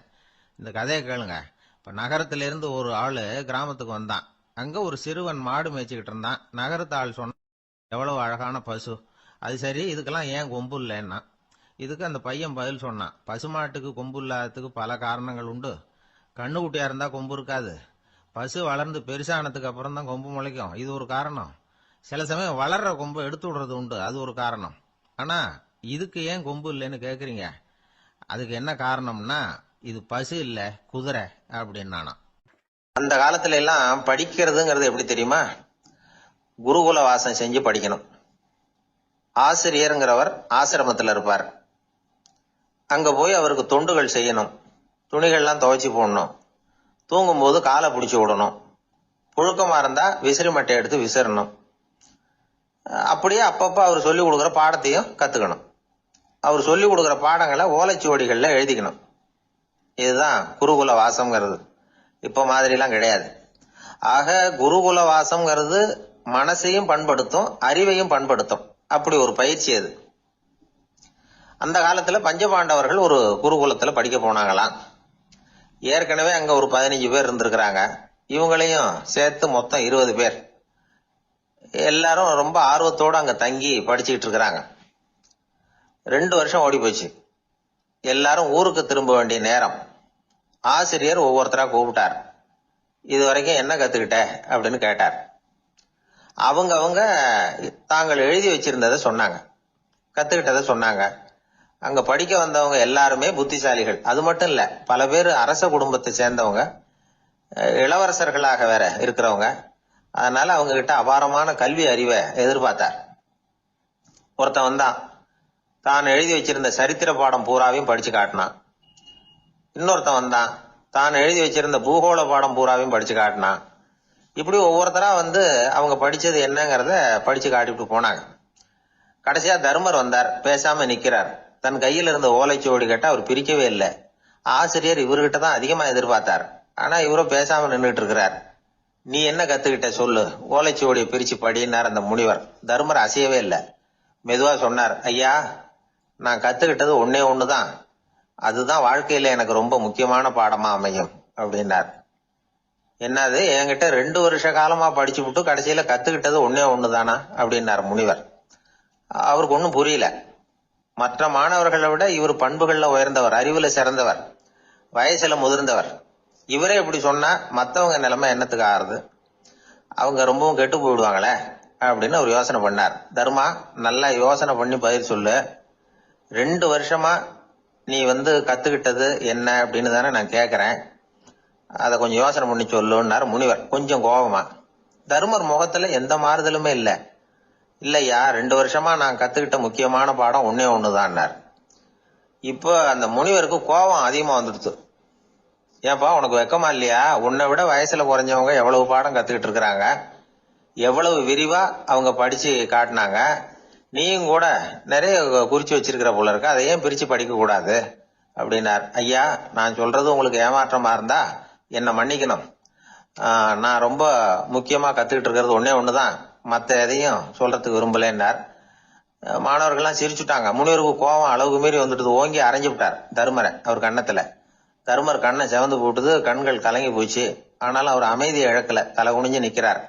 S1: இந்த கதையை கேளுங்க. இப்ப நகரத்திலிருந்து ஒரு ஆளு கிராமத்துக்கு வந்தான். அங்க ஒரு சிறுவன் மாடு மேய்ச்சிக்கிட்டு இருந்தான். நகரத்து ஆள் சொன்ன, எவ்வளவு அழகான பசு, அது சரி இதுக்கெல்லாம் ஏன் கொம்பு இல்லைன்னா. இதுக்கு அந்த பையன் பதில் சொன்னான், பசுமாட்டுக்கு கொம்பு இல்லாததுக்கு பல காரணங்கள் உண்டு. கண்ணுக்குட்டியா இருந்தா கொம்பு இருக்காது, பசு வளர்ந்து பெருசானதுக்கு அப்புறம் தான் கொம்பு முளைக்கும், இது ஒரு காரணம். சில சமயம் வளர்ற கொம்பு எடுத்து விடுறது உண்டு, அது ஒரு காரணம். ஆனா இதுக்கு ஏன் கொம்பு இல்லைன்னு கேக்குறீங்க, அதுக்கு என்ன காரணம்னா இது பசு இல்ல குதிரை அப்படின்னானா. அந்த காலத்துல எல்லாம் படிக்கிறதுங்கிறது எப்படி தெரியுமா? குருகுல வாசம் செஞ்சு படிக்கணும். ஆசிரியருங்கிறவர் ஆசிரமத்தில் இருப்பார். அங்க போய் அவருக்கு தொண்டுகள் செய்யணும். துணிகள்லாம் துவைச்சு போடணும். தூங்கும்போது காலை பிடிச்சி விடணும். புழுக்கமா இருந்தா விசிறி மட்டை எடுத்து விசிறணும். அப்படியே அப்பப்ப அவர் சொல்லி கொடுக்குற பாடத்தையும் கத்துக்கணும். அவர் சொல்லி கொடுக்குற பாடங்களை ஓலைச்சுவடிகள்ல எழுதிக்கணும். இதுதான் குருகுல வாசம்ங்கிறது. இப்ப மாதிரிலாம் கிடையாது. ஆக குருகுல வாசம்ங்கிறது மனசையும் பண்படுத்தும், அறிவையும் பண்படுத்தும். அப்படி ஒரு பயிற்சி அது. அந்த காலத்துல பஞ்சபாண்டவர்கள் ஒரு குருகுலத்துல படிக்க போனாங்களாம். ஏற்கனவே அங்க ஒரு 15 பேர் இருந்திருக்கிறாங்க. இவங்களையும் சேர்த்து மொத்தம் 20 பேர். எல்லாரும் ரொம்ப ஆர்வத்தோடு அங்க தங்கி படிச்சுக்கிட்டு இருக்கிறாங்க. 2 வருஷம் ஓடி போச்சு. எல்லாரும் ஊருக்கு திரும்ப வேண்டிய நேரம். ஆசிரியர் ஒவ்வொருத்தரா கூப்பிட்டார். இது வரைக்கும் என்ன கத்துக்கிட்ட அப்படின்னு கேட்டார். அவங்க தாங்கள் எழுதி வச்சிருந்ததை சொன்னாங்க, கத்துக்கிட்டதை சொன்னாங்க. அங்க படிக்க வந்தவங்க எல்லாருமே புத்திசாலிகள். அது மட்டும் இல்ல, பல பேர் அரச குடும்பத்தை சேர்ந்தவங்க, இளவரசர்களாக வேற இருக்கிறவங்க. அதனால அவங்க கிட்ட அபாரமான கல்வி அறிவை எதிர்பார்த்தார். ஒருத்தன் வந்தான், தான் எழுதி வச்சிருந்த சரித்திர பாடம் பூராவையும் படிச்சு காட்டினான். இன்னொருத்தன் வந்தான், தான் எழுதி வச்சிருந்த பூகோள பாடம் பூராவையும் படிச்சு காட்டினான். இப்படி ஒவ்வொருத்தரா அவங்க படிச்சது என்னங்கிறத படிச்சு காட்டிட்டு போனாங்க. கடைசியா தர்மர் வந்தார். பேசாம நிக்கிறார். தன் கையில் இருந்த ஓலைச்சுவடி கேட்டா அவர் பிரிக்கவே இல்லை. ஆசிரியர் இவர்கிட்ட தான் அதிகமா எதிர்பார்த்தார். ஆனா இவரும் பேசாம நின்றுட்டு இருக்கிறார். நீ என்ன கத்துக்கிட்ட சொல்லு, ஓலைச்சுவடியை பிரிச்சு படினார் அந்த முனிவர். தர்மர் அசையவே இல்லை. மெதுவா சொன்னார், ஐயா நான் கத்துக்கிட்டது ஒன்னே ஒண்ணுதான், அதுதான் வாழ்க்கையில எனக்கு ரொம்ப முக்கியமான பாடமா அமையும் அப்படின்னார். என்னது, என்கிட்ட 2 வருஷ காலமா படிச்சு விட்டு கடைசியில கத்துக்கிட்டது ஒன்னே ஒண்ணுதானா அப்படின்னார் முனிவர். அவருக்கு ஒன்னும் புரியல. மற்ற மாணவர்களை விட இவர் பண்புகள்ல உயர்ந்தவர், அறிவுல சிறந்தவர், வயசுல முதிர்ந்தவர். இவரே இப்படி சொன்னா மத்தவங்க நிலைமை என்னத்துக்கு ஆறுது? அவங்க ரொம்பவும் கெட்டு போயிடுவாங்களே அப்படின்னு அவர் யோசனை பண்ணார். தர்மா, நல்லா யோசனை பண்ணி பதில் சொல்லு. 2 வருஷமா நீ கத்துக்கிட்டது என்ன அப்படின்னு தானே நான் கேக்குறேன், அத கொஞ்சம் யோசனை பண்ணி சொல்லுன்னார் முனிவர் கொஞ்சம் கோபமா. தர்மர் முகத்துல எந்த மாறுதலுமே இல்ல. இல்லையா, 2 வருஷமா நான் கத்துக்கிட்ட முக்கியமான பாடம் ஒன்னே ஒண்ணுதான்னார். இப்போ அந்த முனிவருக்கு கோபம் அதிகமா வந்துடுச்சு. ஏப்பா உனக்கு வெக்கமா இல்லையா? உன்னை விட வயசுல குறைஞ்சவங்க எவ்வளவு பாடம் கத்துக்கிட்டு இருக்கிறாங்க, எவ்வளவு விரிவா அவங்க படிச்சு காட்டினாங்க. நீயும் கூட நிறைய குறிச்சு வச்சிருக்கிற போல இருக்க, அதை ஏன் பிரிச்சு படிக்க கூடாது அப்படின்னார். ஐயா நான் சொல்றது உங்களுக்கு ஏமாற்றமா இருந்தா என்ன மன்னிக்கணும். நான் ரொம்ப முக்கியமா கத்துக்கிட்டு இருக்கிறது ஒன்னே ஒண்ணுதான், மத்த எதையும் சொல்றதுக்கு விரும்பலன்னார். மாணவர்கள்லாம் சிரிச்சுட்டாங்க. முனிவருக்கு கோபம் அளவுக்கு மீறி வந்துட்டு ஓங்கி அரைஞ்சு விட்டார் தருமரை அவர் கன்னத்துல. தருமர் கண்ணை செவந்து போட்டுது, கண்கள் கலங்கி போச்சு. ஆனாலும் அவர் அமைதியை இழக்கல, தலை குனிஞ்சு நிக்கிறார்.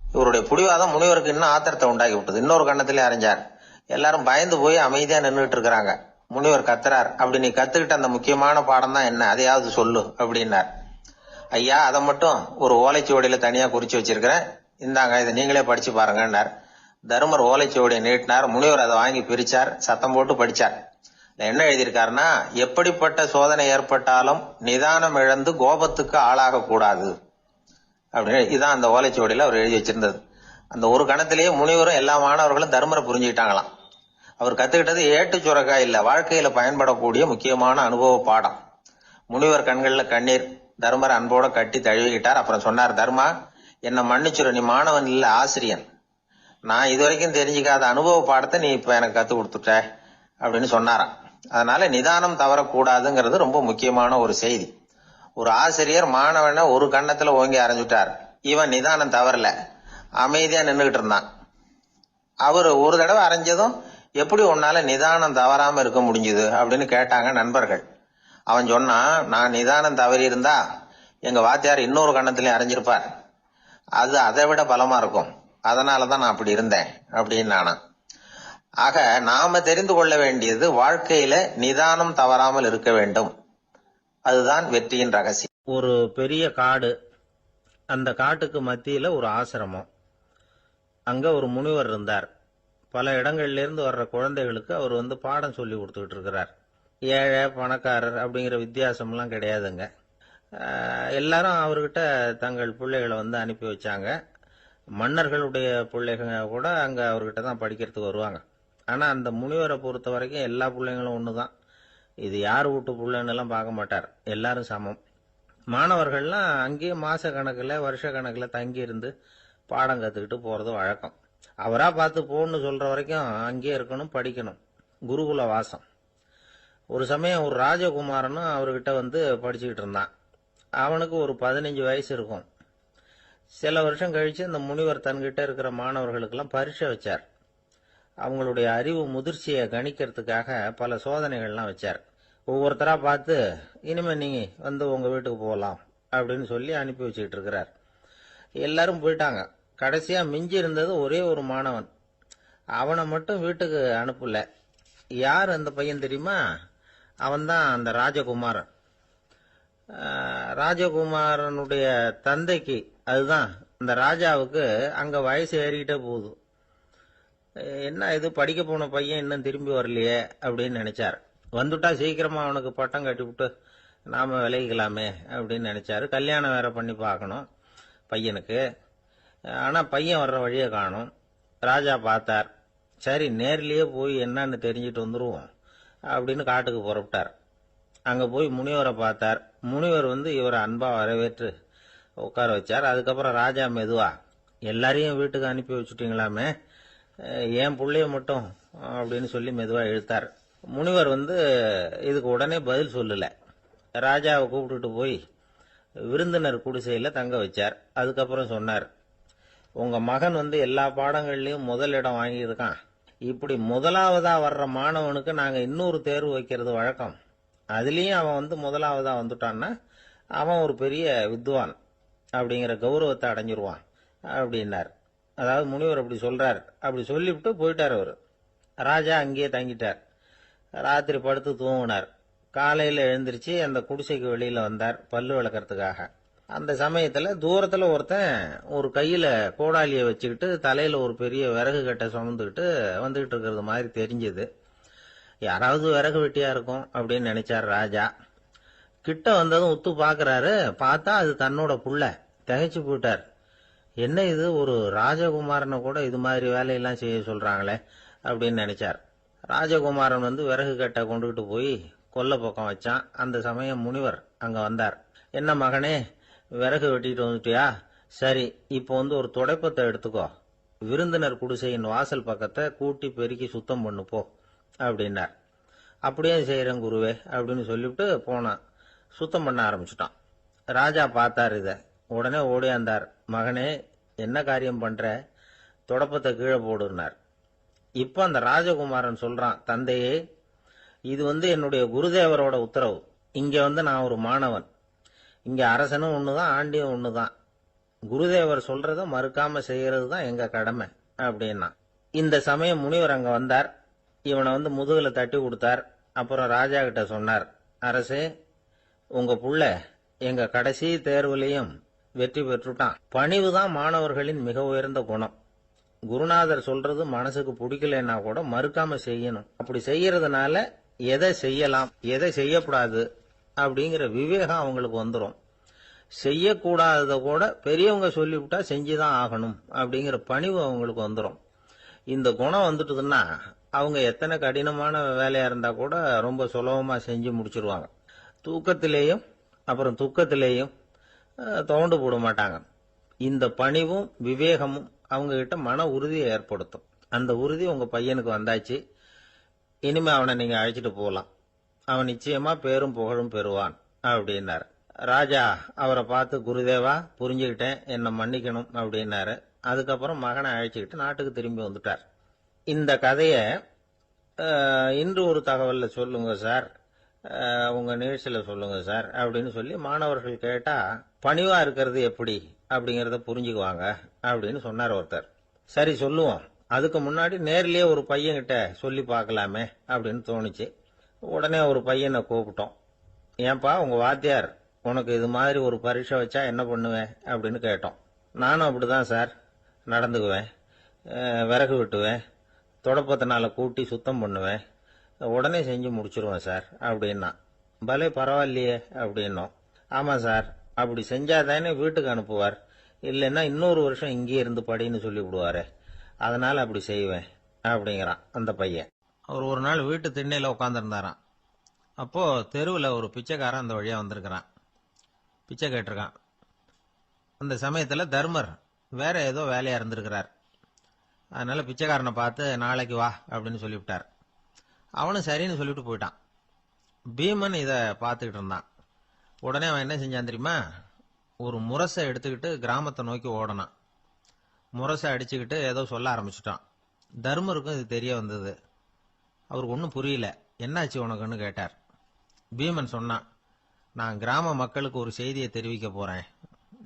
S1: இவருடைய புடிவாதம் முனிவருக்கு இன்னும் ஆத்திரத்தை உண்டாக்கி விட்டது. இன்னொரு கண்ணத்திலே அரைஞ்சார். எல்லாரும் பயந்து போய் அமைதியா நின்றுட்டு இருக்கிறாங்க. முனிவர் கத்துறார், அப்படி நீ கத்துக்கிட்ட அந்த முக்கியமான பாடம் தான் என்ன, அதையாவது சொல்லு அப்படின்னார். ஐயா, அதை மட்டும் ஒரு ஓலைச்சுவடியில தனியா குறிச்சு வச்சிருக்கிறேன், இந்தாங்க இதை நீங்களே படிச்சு பாருங்கன்னார். தருமர் ஓலைச்சுவடியை நீட்டினார். முனிவர் அதை வாங்கி பிரிச்சார், சத்தம் போட்டு படிச்சார். என்ன எழுதியிருக்காருன்னா, எப்படிப்பட்ட சோதனை ஏற்பட்டாலும் நிதானம் இழந்து கோபத்துக்கு ஆளாக கூடாது அப்படின்னு. இதுதான் அந்த ஓலைச்சுவடியில அவர் எழுதி வச்சிருந்தது. அந்த ஒரு கணத்திலேயே முனிவரும் எல்லா மாணவர்களும் தர்மரை புரிஞ்சுக்கிட்டாங்களாம். அவர் கத்துக்கிட்டது ஏட்டு சுரக்காய் இல்ல, வாழ்க்கையில பயன்படக்கூடிய முக்கியமான அனுபவ பாடம். முனிவர் கண்கள்ல கண்ணீர். தர்மரை அன்போட கட்டி தழுவிக்கிட்டார். அப்புறம் சொன்னார், தர்மா, என்ன மன்னிச்சுரு, நீ மாணவன் இல்ல, ஆசிரியன். நான் இதுவரைக்கும் தெரிஞ்சுக்காத அனுபவ பாடத்தை நீ இப்ப எனக்கு கத்து கொடுத்துட்ட அப்படின்னு சொன்னாராம். அதனால நிதானம் தவறக்கூடாதுங்கிறது ரொம்ப முக்கியமான ஒரு செய்தி. ஒரு ஆசிரியர் மாணவனை ஒரு கண்ணத்துல ஓங்கி அரைஞ்சுட்டார். இவன் நிதானம் தவறல, அமைதியா நின்றுகிட்டு இருந்தான். அவரு ஒரு தடவை அரைஞ்சதும் எப்படி உன்னால நிதானம் தவறாம இருக்க முடிஞ்சுது அப்படின்னு கேட்டாங்க நண்பர்கள். அவன் சொன்னான், நான் நிதானம் தவறி இருந்தா எங்க வாத்தியார் இன்னொரு கண்ணத்திலயும் அரைஞ்சிருப்பார், அது அதை விட பலமா இருக்கும், அதனாலதான் நான் அப்படி இருந்தேன் அப்படின்னு நானா. ஆக நாம தெரிந்து கொள்ள வேண்டியது, வாழ்க்கையில நிதானம் தவறாமல் இருக்க வேண்டும். அதுதான் வெற்றியின் ரகசியம். ஒரு பெரிய காடு, அந்த காட்டுக்கு மத்தியில ஒரு ஆசிரமம். அங்க ஒரு முனிவர் இருந்தார். பல இடங்கள்ல இருந்து வர்ற குழந்தைகளுக்கு அவர் பாடம் சொல்லி கொடுத்துக்கிட்டு இருக்கிறார். ஏழை பணக்காரர் அப்படிங்கிற வித்தியாசம்லாம் கிடையாதுங்க. எல்லாரும் அவர்கிட்ட தங்கள் பிள்ளைகளை அனுப்பி வச்சாங்க. மன்னர்களுடைய பிள்ளைங்க கூட அங்க அவர்கிட்ட தான் படிக்கிறதுக்கு வருவாங்க. ஆனா அந்த முனிவரை பொறுத்த வரைக்கும் எல்லா பிள்ளைங்களும் ஒண்ணுதான். இது யார் வீட்டு பிள்ளைன்னு எல்லாம் பார்க்க மாட்டார், எல்லாரும் சமம். மாணவர்கள்லாம் அங்கேயே மாச கணக்குல வருஷ கணக்குல தங்கி இருந்து பாடம் கத்துக்கிட்டு போறது வழக்கம். அவரா பார்த்து போன்னு சொல்ற வரைக்கும் அங்கேயே இருக்கணும், படிக்கணும். குருகுல வாசம். ஒரு சமயம் ஒரு ராஜகுமாரனும் அவர்கிட்ட படிச்சுக்கிட்டு இருந்தான். அவனுக்கு ஒரு 15 வயசு இருக்கும். சில வருஷம் கழிச்சு அந்த முனிவர் தன்கிட்ட இருக்கிற மாணவர்களுக்கெல்லாம் பரீட்சை வச்சார். அவங்களுடைய அறிவு முதிர்ச்சியை கணிக்கிறதுக்காக பல சோதனைகள்லாம் வச்சார். ஒவ்வொருத்தரா பார்த்து, இனிமே நீங்க உங்க வீட்டுக்கு போகலாம் அப்படின்னு சொல்லி அனுப்பி வச்சுக்கிட்டு இருக்கிறார். எல்லாரும் போயிட்டாங்க. கடைசியா மிஞ்சி இருந்தது ஒரே ஒரு மாணவன். அவனை மட்டும் வீட்டுக்கு அனுப்பல. யார் அந்த பையன் தெரியுமா? அவன்தான் அந்த ராஜகுமாரன். ராஜகுமாரனுடைய தந்தைக்கு, அதுதான் அந்த ராஜாவுக்கு, அங்க வயசு ஏறிக்கிட்டே போகுது. என்ன இது, படிக்க போன பையன் இன்னும் திரும்பி வரலையே அப்படின்னு நினைச்சார். வந்துட்டா சீக்கிரமா அவனுக்கு பட்டம் கட்டி விட்டு நாம விலகிக்கலாமே அப்படின்னு நினைச்சாரு. கல்யாணம் வேற பண்ணி பார்க்கணும் பையனுக்கு. ஆனா பையன் வர்ற வழியை காணும். ராஜா பார்த்தார். சரி, நேர்லயே போய் என்னன்னு தெரிஞ்சிட்டு வந்துருவோம் அப்படின்னு காட்டுக்கு புறப்பட்டார். அங்க போய் முனிவரை பார்த்தார். முனிவர் இவரை அன்பா வரவேற்று உட்கார வச்சார். அதுக்கப்புறம் ராஜா மெதுவா, எல்லாரையும் வீட்டுக்கு அனுப்பி வச்சுட்டீங்களாமே, ஏன் பிள்ளைய மட்டும் அப்படின்னு சொல்லி மெதுவா இழுத்தார். முனிவர் இதுக்கு உடனே பதில் சொல்லல. ராஜாவை கூப்பிட்டுட்டு போய் விருந்தினர் குடிசையில தங்க வச்சார். அதுக்கப்புறம் சொன்னார், உங்க மகன் எல்லா பாடங்கள்லயும் முதலிடம் வாங்கியிருக்கான். இப்படி முதலாவதா வர்ற மாணவனுக்கு நாங்க இன்னொரு தேர்வு வைக்கிறது வழக்கம். அதுலயும் அவன் முதலாவதா வந்துட்டான்னா அவன் ஒரு பெரிய வித்வான் அப்படிங்கிற கௌரவத்தை அடைஞ்சிருவான் அப்படின்னார். அதாவது முனிவர் அப்படி சொல்றார். அப்படி சொல்லிவிட்டு போயிட்டார் அவரு. ராஜா அங்கேயே தங்கிட்டார். ராத்திரி படுத்து தூங்கினார். காலையில எழுந்திருச்சு அந்த குடிசைக்கு வெளியில வந்தார் பல்லு விளக்கறதுக்காக. அந்த சமயத்துல தூரத்துல ஒருத்தன் ஒரு கையில கோடாலியை வச்சுக்கிட்டு தலையில ஒரு பெரிய விறகு கட்டை சுமந்துக்கிட்டு வந்துகிட்டு இருக்கிறது மாதிரி தெரிஞ்சது. யாராவது விறகு வெட்டியா இருக்கும் அப்படின்னு நினைச்சார் ராஜா. கிட்ட வந்ததும் உத்து பாக்குறாரு. பார்த்தா அது தன்னோட புள்ள. திகைச்சு போயிட்டார். என்ன இது, ஒரு ராஜகுமாரனை கூட இது மாதிரி வேலையெல்லாம் செய்ய சொல்றாங்களே அப்படின்னு நினைச்சார். ராஜகுமாரன் விறகு கட்டை கொண்டுகிட்டு போய் கொல்லை பக்கம் வச்சான். அந்த சமயம் முனிவர் அங்க வந்தார். என்ன மகனே, விறகு வெட்டிட்டு வந்துட்டியா? சரி, இப்போ ஒரு துடைப்பத்தை எடுத்துக்கோ, விருந்தினர் குடிசையின் வாசல் பக்கத்தை கூட்டி பெருக்கி சுத்தம் பண்ணு போ அப்படின்னார். அப்படியே செய்யறேன் குருவே அப்படின்னு சொல்லிவிட்டு போனான். சுத்தம் பண்ண ஆரம்பிச்சுட்டான். ராஜா பார்த்தார். இத உடனே ஓடியாந்தார். மகனே, என்ன காரியம் பண்ற? தொடப்பத்தை கீழே போடுனார். இப்ப அந்த ராஜகுமாரன் சொல்றான், தந்தையே, இது என்னுடைய குருதேவரோட உத்தரவு. இங்க நான் ஒரு மாணவன். இங்க அரசனும் ஒண்ணுதான், ஆண்டியும் ஒண்ணுதான். குருதேவர் சொல்றத மறுக்காம செய்யறது தான் எங்க கடமை அப்படின்னா. இந்த சமயம் முனிவர் அங்க வந்தார். இவனை முதுகுல தட்டி கொடுத்தார். அப்புறம் ராஜா கிட்ட சொன்னார், அரசே, உங்க புள்ள எங்க கடைசி தேர்வுலையும் வெற்றி பெற்றுட்டான். பணிவுதான் மாணவர்களின் மிக உயர்ந்த குணம். குருநாதர் சொல்றது மனசுக்கு பிடிக்கலன்னா கூட மறுக்காம செய்யணும். அப்படி செய்யறதுனால எதை செய்யலாம், எதை செய்யக்கூடாது அப்படிங்கிற விவேகம் அவங்களுக்கு வந்துடும். செய்யக்கூடாதத கூட பெரியவங்க சொல்லிவிட்டா செஞ்சுதான் ஆகணும் அப்படிங்கிற பணிவு அவங்களுக்கு வந்துடும். இந்த குணம் வந்துட்டுதுன்னா அவங்க எத்தனை கடினமான வேலையா இருந்தா கூட ரொம்ப சுலபமா செஞ்சு முடிச்சிருவாங்க. தூக்கத்திலேயும் அப்புறம் துக்கத்திலேயும் தோண்டு போட மாட்டாங்க. இந்த பணிவும் விவேகமும் அவங்க கிட்ட மன உறுதியை ஏற்படுத்தும். அந்த உறுதி உங்க பையனுக்கு வந்தாச்சு. இனிமே அவனை நீங்க அழைச்சிட்டு போகலாம். அவன் நிச்சயமா பேரும் புகழும் பெறுவான் அப்படின்னாரு. ராஜா அவரை பார்த்து, குருதேவா, புரிஞ்சுக்கிட்டேன், என்னை மன்னிக்கணும் அப்படின்னாரு. அதுக்கப்புறம் மகனை அழைச்சிக்கிட்டு நாட்டுக்கு திரும்பி வந்துட்டார். இந்த கதைய இன்று ஒரு தகவல்ல சொல்லுங்க சார், உங்க நிகழ்ச்சியில சொல்லுங்க சார் அப்படின்னு சொல்லி மாணவர்கள் கேட்டா, பணிவா இருக்கிறது எப்படி அப்படிங்கறத புரிஞ்சுக்குவாங்க அப்படின்னு சொன்னார் ஒருத்தர். சரி, சொல்லுவோம். அதுக்கு முன்னாடி நேர்லயே ஒரு பையன்கிட்ட சொல்லி பார்க்கலாமே அப்படின்னு தோணுச்சு. உடனே ஒரு பையனை கூப்பிட்டோம். ஏன்பா, உங்க வாத்தியார் உனக்கு இது மாதிரி ஒரு பரீட்சை வச்சா என்ன பண்ணுவேன் அப்படின்னு கேட்டோம். நானும் அப்படிதான் சார் நடந்துக்குவேன். விறகு வெட்டுவேன், தொடப்பத்தினால கூட்டி சுத்தம் பண்ணுவேன், உடனே செஞ்சு முடிச்சிருவேன் சார் அப்படின்னா. பலே, பரவாயில்லையே அப்படின்னோம். ஆமா சார், அப்படி செஞ்சாதானே வீட்டுக்கு அனுப்புவார், இல்லைன்னா இன்னொரு வருஷம் இங்கே இருந்து படின்னு சொல்லி விடுவாரு, அதனால அப்படி செய்வேன் அப்படிங்கிறான் அந்த பையன். அவர் ஒரு நாள் வீட்டு திண்ணையில உட்காந்துருந்தாராம். அப்போ தெருவில் ஒரு பிச்சைக்காரன் அந்த வழியா வந்திருக்கிறான். பிச்சை கேட்டிருக்கான். அந்த சமயத்துல தர்மர் வேற ஏதோ வேலையா இருந்திருக்கிறார். அதனால பிச்சைக்காரனை பார்த்து, நாளைக்கு வா அப்படின்னு சொல்லிவிட்டார். அவனும் சரின்னு சொல்லிட்டு போயிட்டான். பீமன் இத பார்த்துக்கிட்டு இருந்தான். உடனே அவன் என்ன செஞ்சான் தெரியுமா? ஒரு முரசை எடுத்துக்கிட்டு கிராமத்தை நோக்கி ஓடனான். முரசை அடிச்சுக்கிட்டு ஏதோ சொல்ல ஆரம்பிச்சுட்டான். தர்மருக்கும் இது தெரிய வந்தது. அவருக்கு ஒன்றும் புரியல. என்னாச்சு உனக்குன்னு கேட்டார். பீமன் சொன்னான், நான் கிராம மக்களுக்கு ஒரு செய்தியை தெரிவிக்க போறேன்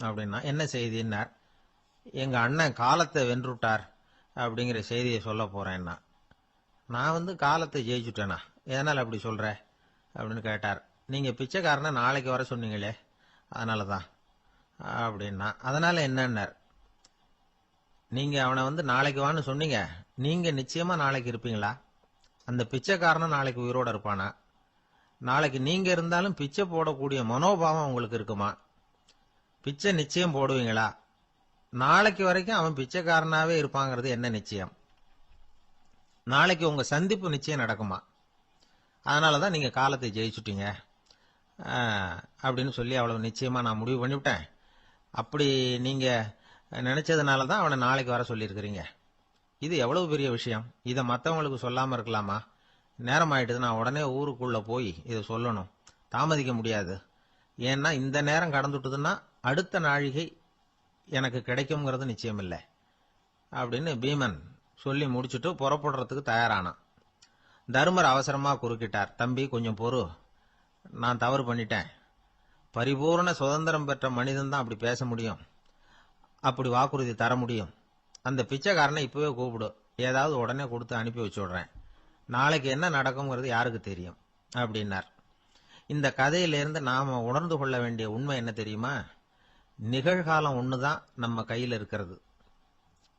S1: அப்படின்னா. என்ன செய்தின்னார். எங்க அண்ணன் காலத்தை வென்றுட்டார் அப்படிங்கிற செய்தியை சொல்ல போறேன்னா. நான் காலத்தை ஜெயிச்சுட்டேனா, எதனால அப்படி சொல்ற அப்படின்னு கேட்டார். நீங்க பிச்சைக்காரனை நாளைக்கு வர சொன்னீங்களே, அதனாலதான் அப்படின்னா. அதனால என்னன்னார். நீங்க அவனை நாளைக்கு வான்னு சொன்னீங்க, நீங்க நிச்சயமா நாளைக்கு இருப்பீங்களா? அந்த பிச்சைக்காரனை நாளைக்கு உயிரோட இருப்பானா? நாளைக்கு நீங்க இருந்தாலும் பிச்சை போடக்கூடிய மனோபாவம் உங்களுக்கு இருக்குமா? பிச்சை நிச்சயம் போடுவீங்களா? நாளைக்கு வரைக்கும் அவன் பிச்சைக்காரனாவே இருப்பாங்கிறது என்ன நிச்சயம்? நாளைக்கு உங்க சந்திப்பு நிச்சயம் நடக்குமா? அதனாலதான் நீங்க காலத்தை ஜெயிச்சுட்டீங்க அப்படின்னு சொல்லி அவ்வளவு நிச்சயமா நான் முடிவு பண்ணிவிட்டேன். அப்படி நீங்க நினைச்சதுனாலதான் அவனை நாளைக்கு வர சொல்லியிருக்கிறீங்க. இது எவ்வளவு பெரிய விஷயம். இதை மற்றவங்களுக்கு சொல்லாம இருக்கலாமா? நேரம் ஆயிட்டுது, நான் உடனே ஊருக்குள்ள போய் இதை சொல்லணும். தாமதிக்க முடியாது. ஏன்னா இந்த நேரம் கடந்துட்டுதுன்னா அடுத்த நாழிகை எனக்கு கிடைக்கும்ங்கிறது நிச்சயம் இல்லை அப்படின்னு பீமன் சொல்லி முடிச்சுட்டு புறப்படுறதுக்கு தயாரானான். தர்மர் அவசரமா குறுக்கிட்டார். தம்பி, கொஞ்சம் பொறு, நான் தவறு பண்ணிட்டேன். பரிபூர்ண சுதந்திரம் பெற்ற மனிதன் தான் அப்படி பேச முடியும், அப்படி வாக்குறுதி தர முடியும். அந்த பிச்சைக்காரனை இப்பவே கூப்பிடு, ஏதாவது உடனே கொடுத்து அனுப்பி வச்சு விடுறேன். நாளைக்கு என்ன நடக்கும்ங்கிறது யாருக்கு தெரியும் அப்படின்னார். இந்த கதையிலிருந்து நாம உணர்ந்து கொள்ள வேண்டிய உண்மை என்ன தெரியுமா? நிகழ்காலம் ஒண்ணுதான் நம்ம கையில் இருக்கிறது.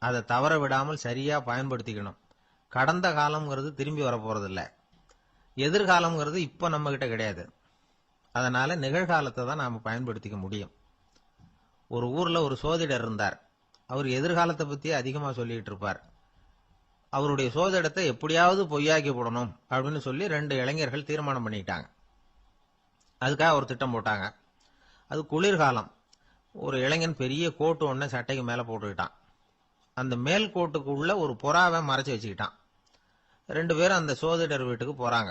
S1: அதை தவற விடாமல் சரியா பயன்படுத்திக்கணும். கடந்த காலம்ங்கிறது திரும்பி வர போறது இல்ல. எதிர்காலம்ங்கிறது இப்ப நம்ம கிட்ட கிடையாது. அதனால நிகழ்காலத்தை தான் நாம பயன்படுத்திக்க முடியும். ஒரு ஊர்ல ஒரு சோதிடர் இருந்தார். அவர் எதிர்காலத்தை பத்தி அதிகமா சொல்லிட்டு இருப்பார். அவருடைய சோதிடத்தை எப்படியாவது பொய்யாக்கி போடணும் அப்படின்னு சொல்லி 2 இளைஞர்கள் தீர்மானம் பண்ணிட்டாங்க. அதுக்காக ஒரு திட்டம் போட்டாங்க. அது குளிர்காலம். ஒரு இளைஞன் பெரிய கோட்டு ஒண்ணு சட்டைக்கு மேல போட்டுக்கிட்டான். அந்த மேல் கோட்டுக்குள்ள ஒரு புறாவை மறைச்சு வச்சுக்கிட்டான். 2 பேரும் அந்த சோதிடர் வீட்டுக்கு போறாங்க.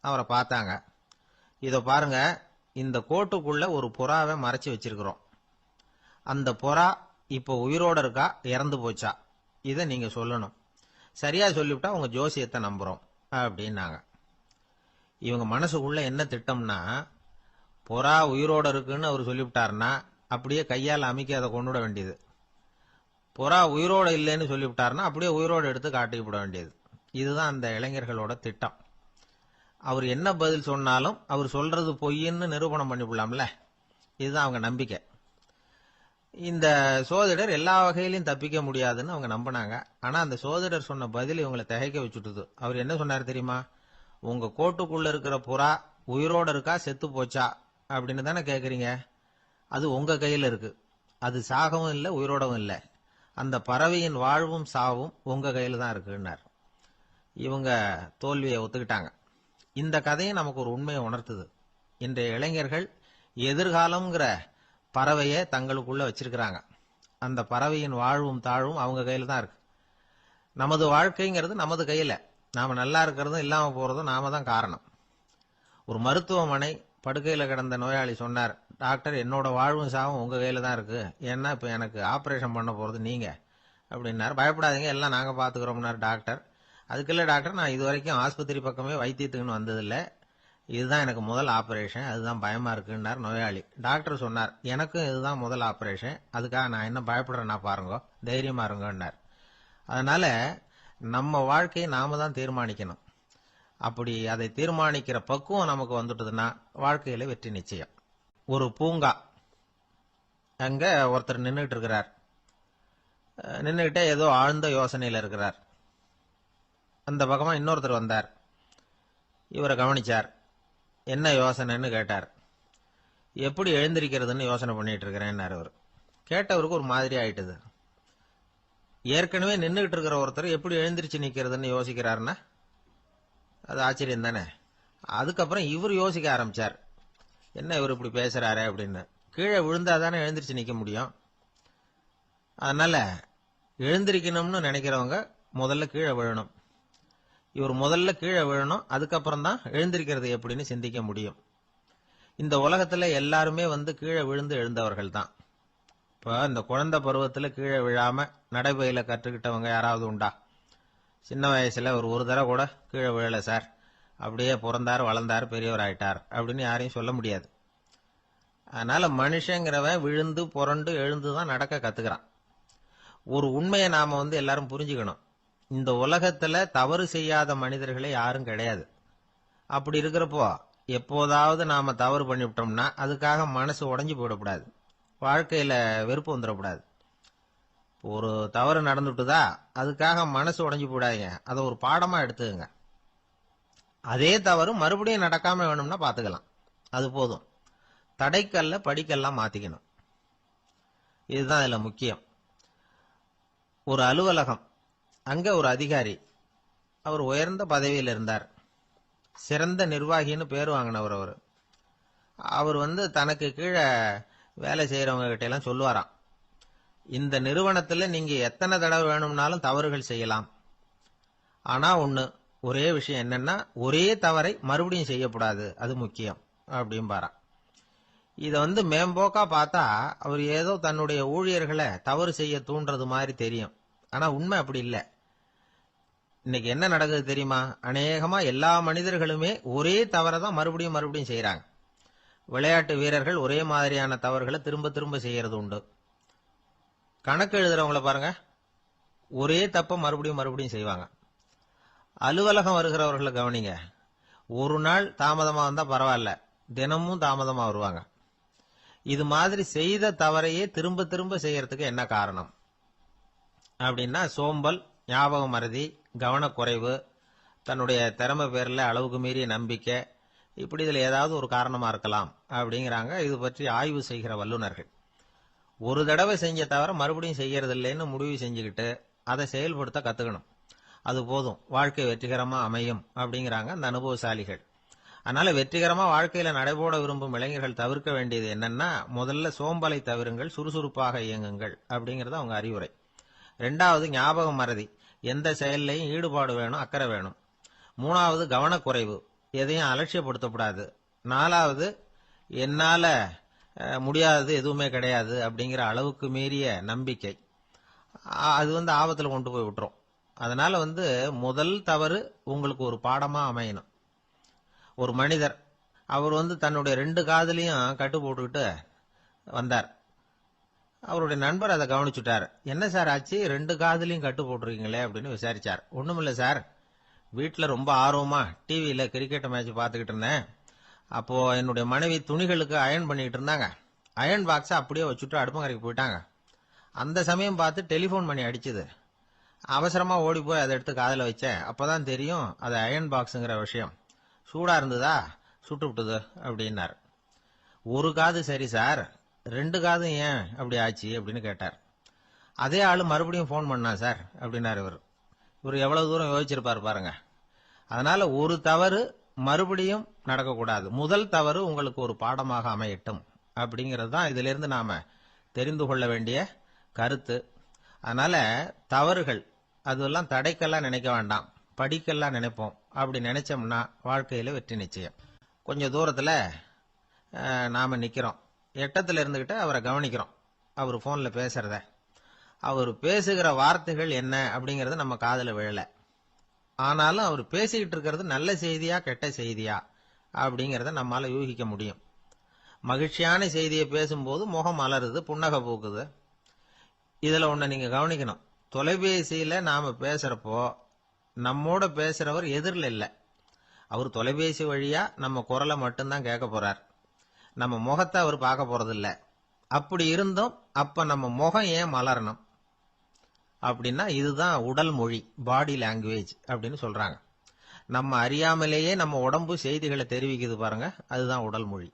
S1: அவரை பார்த்தாங்க. இத பாருங்க, இந்த கோட்டுக்குள்ள ஒரு புறாவை மறைச்சு வச்சிருக்கிறோம். அந்த புறா இப்போ உயிரோட இருக்கா இறந்து போச்சா, இதை நீங்க சொல்லணும். சரியா சொல்லிவிட்டா உங்க ஜோசியத்தை நம்புறோம் அப்படின்னாங்க. இவங்க மனசுக்குள்ள என்ன திட்டம்னா, புறா உயிரோட இருக்குன்னு அவர் சொல்லிவிட்டாருன்னா அப்படியே கையால் அமைக்க அதை கொண்டுட வேண்டியது. புறா உயிரோட இல்லைன்னு சொல்லிவிட்டாருன்னா அப்படியே உயிரோட எடுத்து காட்டிவிட வேண்டியது. இதுதான் அந்த இளைஞர்களோட திட்டம். அவர் என்ன பதில் சொன்னாலும் அவர் சொல்றது பொய்ன்னு நிரூபணம் பண்ணிவிடலாம்ல. இதுதான் அவங்க நம்பிக்கை. இந்த சோதிடர் எல்லா வகையிலையும் தப்பிக்க முடியாதுன்னு அவங்க நம்பினாங்க. ஆனா அந்த சோதிடர் சொன்ன பதில் இவங்களை திகைக்க வச்சுட்டுது. அவர் என்ன சொன்னார் தெரியுமா? உங்க கோட்டுக்குள்ள இருக்கிற புறா உயிரோட இருக்கா செத்து போச்சா அப்படின்னு தானே கேக்குறீங்க. அது உங்க கையில இருக்கு. அது சாகவும் இல்லை உயிரோடவும் இல்லை. அந்த பறவையின் வாழ்வும் சாவும் உங்க கையில தான் இருக்குன்னார். இவங்க தோல்வியை ஒத்துக்கிட்டாங்க. இந்த கதையை நமக்கு ஒரு உண்மையை உணர்த்துது. இன்றைய இளைஞர்கள் எதிர்காலம்ங்கிற பறவையை தங்களுக்குள்ள வச்சிருக்கிறாங்க. அந்த பறவையின் வாழ்வும் தாழ்வும் அவங்க கையில தான் இருக்கு. நமது வாழ்க்கைங்கிறது நமது கையில. நாம நல்லா இருக்கிறதும் இல்லாம போறதும் நாம தான் காரணம். ஒரு மருத்துவமனை படுக்கையில கிடந்த நோயாளி சொன்னார், டாக்டர் என்னோட வாழ்வும் சாவும் உங்க கையில தான் இருக்கு. ஏன்னா இப்ப எனக்கு ஆபரேஷன் பண்ண போறது நீங்க அப்படின்னாரு. பயப்படாதீங்க, எல்லாம் நாங்க பாத்துக்கிறோம்னாரு டாக்டர். அதுக்குள்ள டாக்டர், நான் இது வரைக்கும் ஆஸ்பத்திரி பக்கமே வைத்தியத்துக்குன்னு வந்ததில்ல, இதுதான் எனக்கு முதல் ஆபரேஷன், அதுதான் பயமா இருக்குன்னார் நோயாளி. டாக்டர் சொன்னார், எனக்கும் இதுதான் முதல் ஆபரேஷன், அதுக்காக நான் என்ன பயப்படுறேன்னா பாருங்க, தைரியமா இருங்கன்னார். அதனால நம்ம வாழ்க்கையை நாம தான் தீர்மானிக்கணும். அப்படி அதை தீர்மானிக்கிற பக்குவம் நமக்கு வந்துட்டதுன்னா வாழ்க்கையில வெற்றி நிச்சயம். ஒரு பூங்கா, அங்க ஒருத்தர் நின்றுட்டு இருக்கிறார். நின்றுகிட்டே ஏதோ ஆழ்ந்த யோசனையில இருக்கிறார். அந்த பக்கமா இன்னொருத்தர் வந்தார். இவரை கவனிச்சார். என்ன யோசனைன்னு கேட்டார். எப்படி எழுந்திருக்கிறதுன்னு யோசனை பண்ணிட்டு இருக்கிறேன்னாரு அவர். கேட்டவருக்கு ஒரு மாதிரி ஆயிட்டது. ஏற்கனவே நின்றுகிட்டு இருக்கிற ஒருத்தர் எப்படி எழுந்திருச்சு நிக்கிறதுன்னு யோசிக்கிறாருன்னா அது ஆச்சரியம் தானே. அதுக்கப்புறம் இவர் யோசிக்க ஆரம்பிச்சார், என்ன இவர் இப்படி பேசுறாரு அப்படின்னு. கீழே விழுந்தாதானே எழுந்திருச்சு நிக்க முடியும். அதனால எழுந்திருக்கணும்னு நினைக்கிறவங்க முதல்ல கீழே விழணும். இவர் முதல்ல கீழே விழணும், அதுக்கப்புறம் தான் எழுந்திருக்கிறது எப்படின்னு சிந்திக்க முடியும். இந்த உலகத்துல எல்லாருமே கீழே விழுந்து எழுந்தவர்கள் தான். இப்ப இந்த குழந்தை பருவத்துல கீழே விழாம நடைபயில கற்றுக்கிட்டவங்க யாராவது உண்டா? சின்ன வயசுல ஒரு தடவை கூட கீழே விழல சார், அப்படியே பிறந்தார் வளர்ந்தார் பெரியவர் ஆயிட்டார் அப்படின்னு யாரையும் சொல்ல முடியாது. அதனால மனுஷங்கிறவன் விழுந்து புரண்டு எழுந்துதான் நடக்க கத்துக்கிறான். ஒரு உண்மையை நாம எல்லாரும் புரிஞ்சுக்கணும். இந்த உலகத்துல தவறு செய்யாத மனிதர்களே யாரும் கிடையாது. அப்படி இருக்கிறப்போ எப்போதாவது நாம தவறு பண்ணிவிட்டோம்னா அதுக்காக மனசு உடைஞ்சு போயிடக்கூடாது, வாழ்க்கையில வெறுப்பு வந்துடக்கூடாது. ஒரு தவறு நடந்துட்டுதா அதுக்காக மனசு உடைஞ்சு போடாதீங்க, அதை ஒரு பாடமா எடுத்துக்கங்க. அதே தவறு மறுபடியும் நடக்காம வேணும்னா பாத்துக்கலாம், அது போதும். தடைக்கல்ல படிக்கல்லாம் மாத்திக்கணும். இதுதான் இதுல முக்கியம். ஒரு அலுவலகம், அங்க ஒரு அதிகாரி, அவர் உயர்ந்த பதவியில் இருந்தார். சிறந்த நிர்வாகின்னு பேர் வாங்கினவர் அவர். அவர் தனக்கு கீழே வேலை செய்யறவங்க கிட்ட எல்லாம் சொல்லுவாராம், இந்த நிறுவனத்துல நீங்க எத்தனை தடவை வேணும்னாலும் தவறுகள் செய்யலாம், ஆனா ஒரே விஷயம் என்னன்னா ஒரே தவறை மறுபடியும் செய்யக்கூடாது, அது முக்கியம் அப்படின்பாராம். இத மேம்போக்கா பார்த்தா அவர் ஏதோ தன்னுடைய ஊழியர்களை தவறு செய்ய தூண்டுறது மாதிரி தெரியும். ஆனா உண்மை அப்படி இல்லை. இன்னைக்கு என்ன நடக்குது தெரியுமா? அநேகமா எல்லா மனிதர்களுமே ஒரே தவறை தான் மறுபடியும் மறுபடியும் செய்யறாங்க. விளையாட்டு வீரர்கள் ஒரே மாதிரியான தவறுகளை திரும்ப திரும்ப செய்யறது உண்டு. கணக்கு எழுதுறவங்களை பாருங்க, ஒரே தப்ப மறுபடியும் மறுபடியும் செய்வாங்க. அலுவலகம் வருகிறவர்களை கவனிங்க, ஒரு நாள் தாமதமா வந்தா பரவாயில்ல, தினமும் தாமதமா வருவாங்க. இது மாதிரி செய்த தவறையே திரும்ப திரும்ப செய்யறதுக்கு என்ன காரணம் அப்படின்னா சோம்பல், ஞாபக மறதி, கவனக்குறைவு, தன்னுடைய திறமை பேர்ல அளவுக்கு மீறிய நம்பிக்கை, இப்படி இதுல ஏதாவது ஒரு காரணமா இருக்கலாம் அப்படிங்கிறாங்க இது பற்றி ஆய்வு செய்கிற வல்லுநர்கள். ஒரு தடவை செஞ்ச தவிர மறுபடியும் செய்யறது இல்லைன்னு முடிவு செஞ்சுக்கிட்டு அதை செயல்படுத்த கத்துக்கணும். அது போதும், வாழ்க்கை வெற்றிகரமா அமையும் அப்படிங்கிறாங்க அந்த அனுபவசாலிகள். அதனால வெற்றிகரமா வாழ்க்கையில நடைபோட விரும்பும் இளைஞர்கள் தவிர்க்க வேண்டியது என்னன்னா, முதல்ல சோம்பலை தவிருங்கள், சுறுசுறுப்பாக இயங்குங்கள் அப்படிங்கறது அவங்க அறிவுரை. ரெண்டாவது ஞாபக மறதி, எந்த செயல்லையும் ஈடுபாடு வேணும், அக்கறை வேணும். மூணாவது கவனக்குறைவு, எதையும் அலட்சியப்படுத்தக்கூடாது. நாலாவது என்னால முடியாதது எதுவுமே கிடையாது அப்படிங்கிற அளவுக்கு மீறிய நம்பிக்கை அது ஆபத்துல கொண்டு போய் விட்டுரும். அதனால முதல் தவறு உங்களுக்கு ஒரு பாடமா அமையணும். ஒரு மனிதர் அவர் தன்னுடைய 2 காதுலயும் கட்டு போட்டுக்கிட்டு வந்தார். அவருடைய நண்பர் அதை கவனிச்சுட்டார். என்ன சார் ஆச்சு, 2 காதுலயும் கட்டு போட்டிருக்கீங்களே அப்படின்னு விசாரிச்சார். ஒண்ணுமில்ல சார், வீட்டுல ரொம்ப ஆர்வமா டிவியில கிரிக்கெட் மேட்ச் பார்த்துக்கிட்டு இருந்தேன். அப்போ என்னுடைய மனைவி துணிகளுக்கு அயன் பண்ணிட்டு இருந்தாங்க. அயன் பாக்ஸை அப்படியே வச்சுட்டு அடுப்பங்கரைக்கு போயிட்டாங்க. அந்த சமயம் பார்த்து டெலிபோன் பண்ணி அடிச்சுது. அவசரமா ஓடி போய் அதை எடுத்து காதுல வச்சேன். அப்பதான் தெரியும் அது அயன் பாக்ஸுங்கிற விஷயம். சூடா இருந்ததா, சுட்டு விட்டுது அப்படின்னார். ஒரு காது சரி சார், 2 காதும் ஏன் அப்படி ஆச்சு அப்படின்னு கேட்டார். அதே ஆளு மறுபடியும் போன் பண்ணா சார் அப்படின்னாரு. இவர் எவ்வளவு தூரம் யோசிச்சிருப்பாரு பாருங்க. அதனால ஒரு தவறு மறுபடியும் நடக்கக்கூடாது. முதல் தவறு உங்களுக்கு ஒரு பாடமாக அமையட்டும் அப்படிங்கிறது தான் இதுல இருந்து நாம தெரிந்து கொள்ள வேண்டிய கருத்து. அதனால தவறுகள் அதெல்லாம் தடைக்கெல்லாம் நினைக்க வேண்டாம், படிக்கெல்லாம் நினைப்போம். அப்படி நினைச்சோம்னா வாழ்க்கையில வெற்றி நிச்சயம். கொஞ்சம் தூரத்துல நாம நிக்கிறோம். எட்டத்துல இருந்துகிட்டு அவரை கவனிக்கிறோம். அவர் போன்ல பேசுறத, அவர் பேசுகிற வார்த்தைகள் என்ன அப்படிங்கறது நம்ம காதுல விழல. ஆனாலும் அவர் பேசிக்கிட்டு இருக்கிறது நல்ல செய்தியா கெட்ட செய்தியா அப்படிங்கறத நம்மால யூகிக்க முடியும். மகிழ்ச்சியான செய்தியை பேசும்போது முகம் மலருது, புன்னகை பூக்குது. இதுல ஒண்ணு நீங்க கவனிக்கணும். தொலைபேசியில நாம பேசுறப்போ நம்மோட பேசுறவர் எதிரில் இல்ல. அவர் தொலைபேசி வழியா நம்ம குரலை மட்டும்தான் கேட்க போறார். நம்ம முகத்தை அவர் பார்க்க போறது இல்ல. அப்படி இருந்தும் அப்ப நம்ம முகம் ஏன் மலரணும் அப்படின்னா இதுதான் உடல் மொழி, பாடி லாங்குவேஜ் அப்படின்னு சொல்றாங்க. நம்ம அறியாமலேயே நம்ம உடம்பு செய்திகளை தெரிவிக்குது பாருங்க, அதுதான் உடல் மொழி.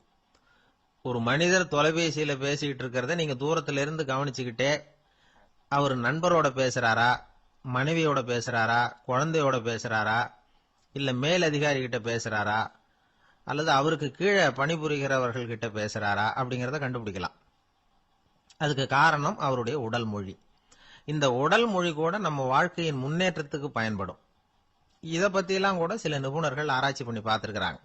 S1: ஒரு மனிதர் தொலைபேசியில பேசிக்கிட்டு இருக்கிறத நீங்க தூரத்துல இருந்து கவனிச்சுக்கிட்டே அவர் நண்பரோட பேசுறாரா, மனைவியோட பேசுறாரா, குழந்தையோட பேசுறாரா, இல்ல மேல் அதிகாரி கிட்ட பேசுறாரா, அல்லது அவருக்கு கீழே பணிபுரிகிறவர்கள் கிட்ட பேசுறாரா அப்படிங்கறத கண்டுபிடிக்கலாம். அதுக்கு காரணம் அவருடைய உடல் மொழி. இந்த உடல் மொழி கூட நம்ம வாழ்க்கையின் முன்னேற்றத்துக்கு பயன்படும். இத பத்தியெல்லாம் கூட சில நிபுணர்கள் ஆராய்ச்சி பண்ணி பார்த்திருக்கிறாங்க.